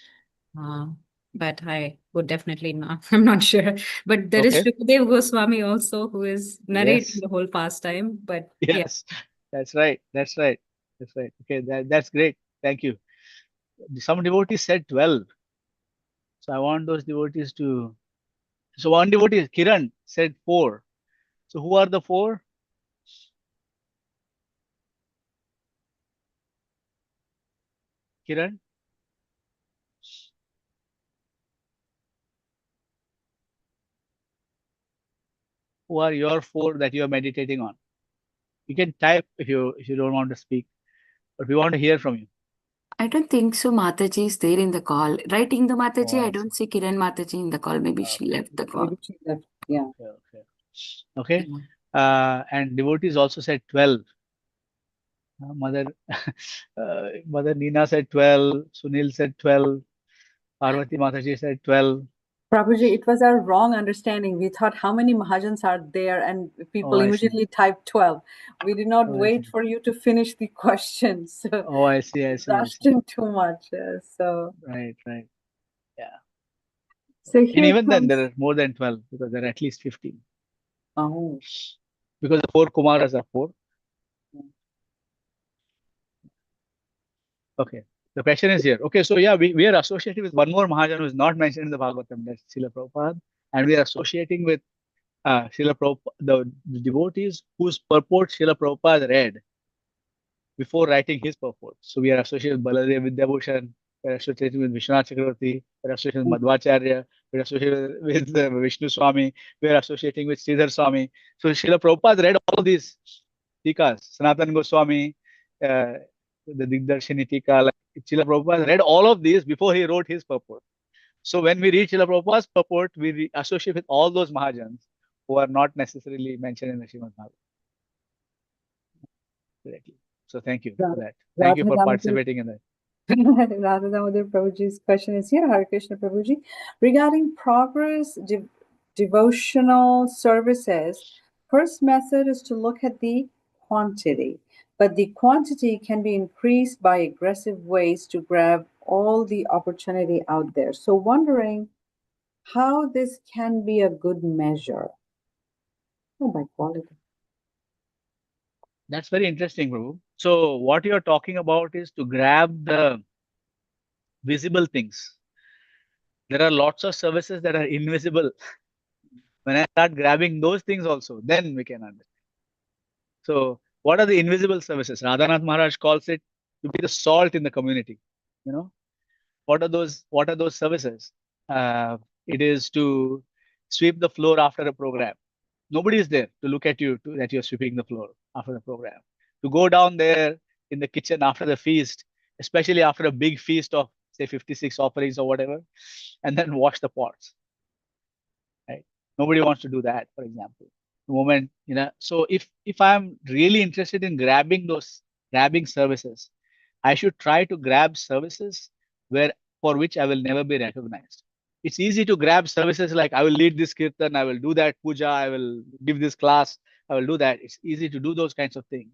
Speaker 8: But I would definitely not. I'm not sure. But there is
Speaker 9: Okay.
Speaker 8: Shukdev Goswami also, who is narrating
Speaker 9: Yes.
Speaker 8: the whole pastime. But
Speaker 9: Yes, that's right. That's right. That's right. Okay, that's great. Thank you. Some devotees said 12. So I want those devotees to. So one devotee, Kiran, said 4. So who are the 4? Kiran? Who are your 4 that you are meditating on? You can type if you don't want to speak, but we want to hear from you.
Speaker 3: I don't think so. Mataji is there in the call. Right, in the Mataji,
Speaker 9: Oh,
Speaker 3: I don't see Kiran Mataji in the call. Maybe she left the call.
Speaker 1: Maybe she left. Yeah.
Speaker 9: Okay. And devotees also said 12. Mother Nina said 12. Sunil said 12. Parvati Mataji said 12.
Speaker 1: Prabhuji, it was our wrong understanding. We thought how many Mahajans are there, and people immediately typed 12. We did not wait for you to finish the question. So
Speaker 9: I see. I see.
Speaker 1: Rushed in too much. So
Speaker 9: Right. Yeah.
Speaker 1: So
Speaker 9: And
Speaker 1: here
Speaker 9: even then,
Speaker 1: comes.
Speaker 9: there are more than 12 because there are at least 15.
Speaker 1: Oh.
Speaker 9: Because the 4 Kumaras are 4. Okay. The question is here. Okay, so yeah, we are associated with one more Mahajan who is not mentioned in the Bhagavatam, that's Srila Prabhupada. And we are associating with Srila Prabhupada, the devotees whose purport Srila Prabhupada read before writing his purport. So we are associated with Baladev Vidyabhushan, we are associated with Vishwanath Chakravarti, we are associated with Madhvacharya, we are associated with Vishnu Swami, we are associating with Sridhar Swami. So Srila Prabhupada read all of these tikas, Sanatana Goswami, the Digdarshini tika, like Srila Prabhupada read all of these before he wrote his purport. So when we read Srila Prabhupada's purport, we associate with all those Mahajans who are not necessarily mentioned in the Srimad Bhagavatam. Directly. So thank you for that. Thank you for participating in that.
Speaker 1: Radha Damodar Prabhuji's question is here, Hare Krishna Prabhuji. Regarding progress devotional services, first method is to look at the quantity, but the quantity can be increased by aggressive ways to grab all the opportunity out there. So wondering how this can be a good measure? Oh, by quality.
Speaker 9: That's very interesting, Prabhu. So what you're talking about is to grab the visible things. There are lots of services that are invisible. When I start grabbing those things also, then we can understand. So what are the invisible services? Radhanath Maharaj calls it to be the salt in the community. You know, what are those services? It is to sweep the floor after a program. Nobody is there to look at you that you're sweeping the floor after the program. To go down there in the kitchen after the feast, especially after a big feast of say 56 offerings or whatever, and then wash the pots. Right? Nobody wants to do that, for example. The moment, so if I'm really interested in grabbing services, I should try to grab services where for which I will never be recognized. It's easy to grab services like I will lead this kirtan, I will do that puja, I will give this class, I will do that. It's easy to do those kinds of things.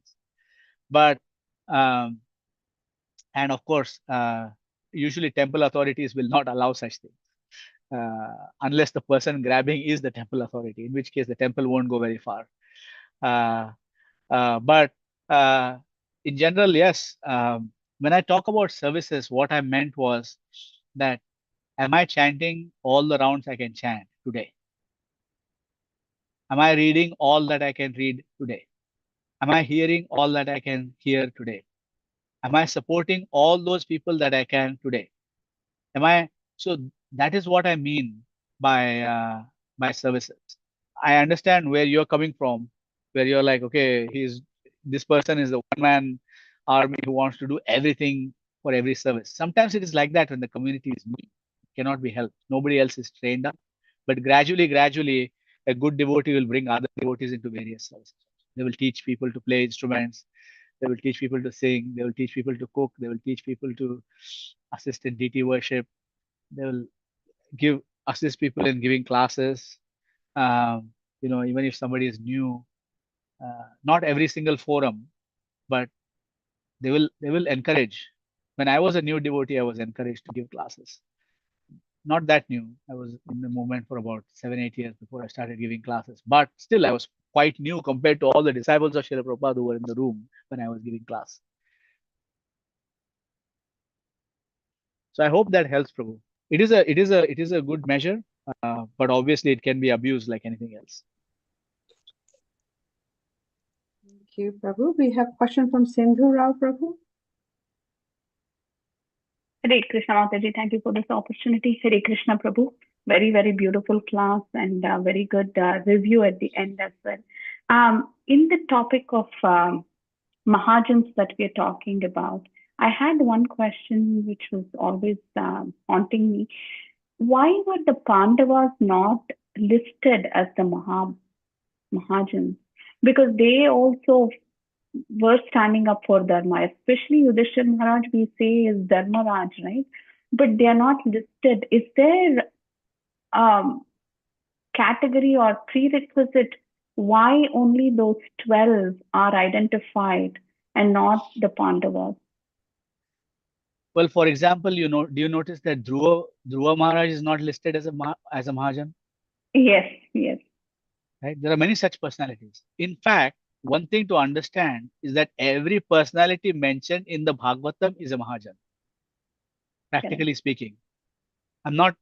Speaker 9: But and of course, usually temple authorities will not allow such things. Unless the person grabbing is the temple authority, in which case the temple won't go very far. But in general, yes, when I talk about services, what I meant was that am I chanting all the rounds I can chant today? Am I reading all that I can read today? Am I hearing all that I can hear today? Am I supporting all those people that I can today? So that is what I mean by services. I understand where you're coming from, where you're like, okay, this person is the one-man army who wants to do everything for every service. Sometimes it is like that when the community is new. It cannot be helped. Nobody else is trained up. But gradually, a good devotee will bring other devotees into various services. They will teach people to play instruments. They will teach people to sing. They will teach people to cook. They will teach people to assist in deity worship. They will assist people in giving classes. Even if somebody is new, not every single forum, but they will encourage. When I was a new devotee, I was encouraged to give classes. Not that new. I was in the movement for about 7-8 years before I started giving classes. But still, I was quite new compared to all the disciples of Srila Prabhupada who were in the room when I was giving class. So I hope that helps, Prabhu. It is a good measure, but obviously it can be abused like anything else.
Speaker 1: Thank you, Prabhu. We have a question from Sindhu Rao, Prabhu.
Speaker 11: Hare Krishna Mataji, thank you for this opportunity. Hare Krishna Prabhu, very, very beautiful class and very good review at the end as well. In the topic of Mahajans that we are talking about, I had one question which was always haunting me. Why were the Pandavas not listed as the Mahajans? Because they also were standing up for Dharma, especially Yudhishthira Maharaj, we say is Dharmaraj, right? But they are not listed. Is there category or prerequisite why only those 12 are identified and not the Pandavas?
Speaker 9: Well, for example, do you notice that Dhruva Maharaj is not listed as a Mahajan?
Speaker 11: Yes.
Speaker 9: Right? There are many such personalities. In fact, one thing to understand is that every personality mentioned in the Bhagavatam is a Mahajan. Practically speaking, I'm not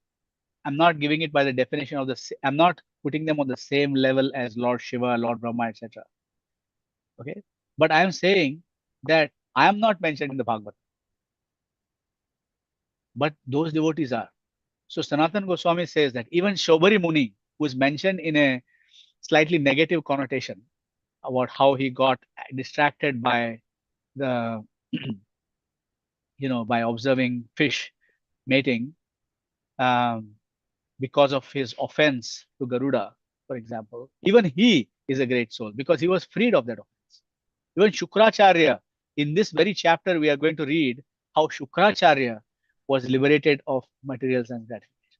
Speaker 9: giving it by the definition of I'm not putting them on the same level as Lord Shiva, Lord Brahma, etc. Okay, but I am saying that I am not mentioned in the Bhagavatam, but those devotees are. So Sanatana Goswami says that even Shobhari Muni, who is mentioned in a slightly negative connotation about how he got distracted by the by observing fish mating because of his offense to Garuda, for example. Even he is a great soul because he was freed of that offense. Even Shukracharya, in this very chapter, we are going to read how Shukracharya was liberated of material sense gratification.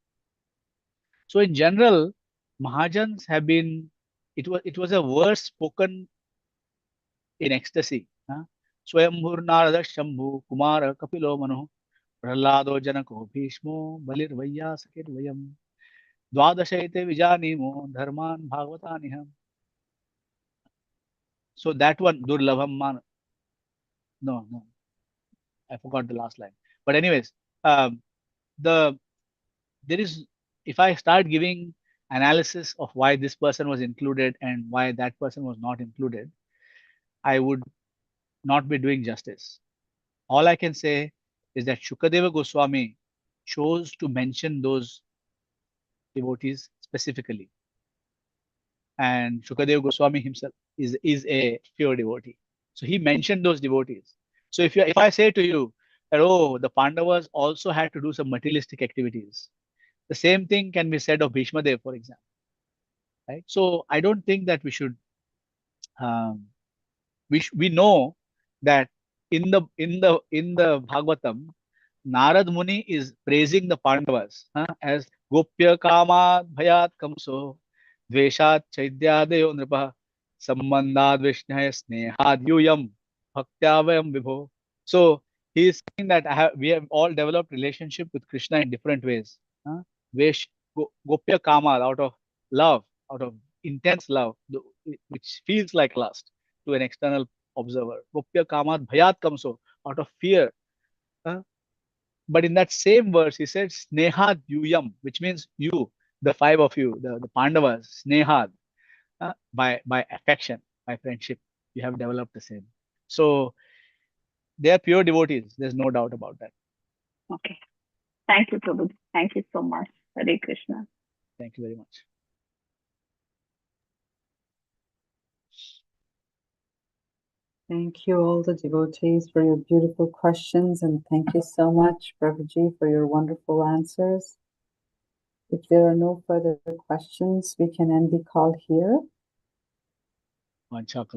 Speaker 9: So in general, Mahajans have been, it was a verse spoken in ecstasy. Swayambhur Narada Shambhu Kumara Kapilo Manu Prahlado Janako Bhishmo Balir Vayya Sakir Vayam. Dvadashaite vijanimo dharman bhagavataniha. So that one, durlabham man. No, I forgot the last line. But anyways, there is, if I start giving analysis of why this person was included and why that person was not included, I would not be doing justice. All I can say is that Shukadeva Goswami chose to mention those devotees specifically. And Shukadeva Goswami himself is a pure devotee. So he mentioned those devotees. So if I say to you that, oh, the Pandavas also had to do some materialistic activities, the same thing can be said of Bhishma Dev, for example. Right? So I don't think that we should we know that in the Bhagavatam, Narad Muni is praising the Pandavas as Gopya Kama Bhayat Kamso Dveshat Chaidyadayo Nripa Sambandhad Vishnaya Snehad Yuyam Bhaktavayam Vibho. So he is saying that we have all developed relationship with Krishna in different ways. Gopya Kama, out of love, out of intense love, which feels like lust to an external observer. Gopya Kamat Bhayat Kamso, out of fear. But in that same verse, he said Snehad Yuyam, which means you, the five of you, the Pandavas, Snehad, by affection, by friendship, you have developed the same. So they are pure devotees. There's no doubt about that.
Speaker 11: Okay. Thank you, Prabhu. Thank you so much. Hare Krishna.
Speaker 9: Thank you very much.
Speaker 1: Thank you, all the devotees, for your beautiful questions, and thank you so much, Prabhuji, for your wonderful answers. If there are no further questions, we can end the call here.
Speaker 9: Nantara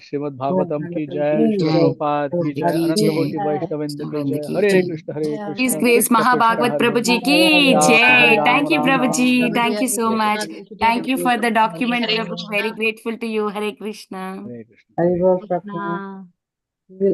Speaker 9: Srimad Bhagavatam ki jai, Srila Prabhupada ki jai, Ananta Koti Vaishnavinda ki jai. Hare Krishna, Hare Krishna.
Speaker 3: His Grace
Speaker 9: Krishna
Speaker 3: Mahabhagavat
Speaker 9: Krishna, Hare
Speaker 3: Prabhuji
Speaker 9: Hare.
Speaker 3: ki
Speaker 9: Hare
Speaker 3: jai.
Speaker 9: Ram,
Speaker 3: Thank you,
Speaker 9: Ram Ram,
Speaker 3: Prabhuji.
Speaker 9: Hare
Speaker 3: Thank you
Speaker 9: Hare.
Speaker 3: so much. Thank you for the document,
Speaker 11: Hare
Speaker 3: Prabhu. Very grateful to you. Hare Krishna.
Speaker 9: Hare Krishna.
Speaker 1: Hare Krishna. We will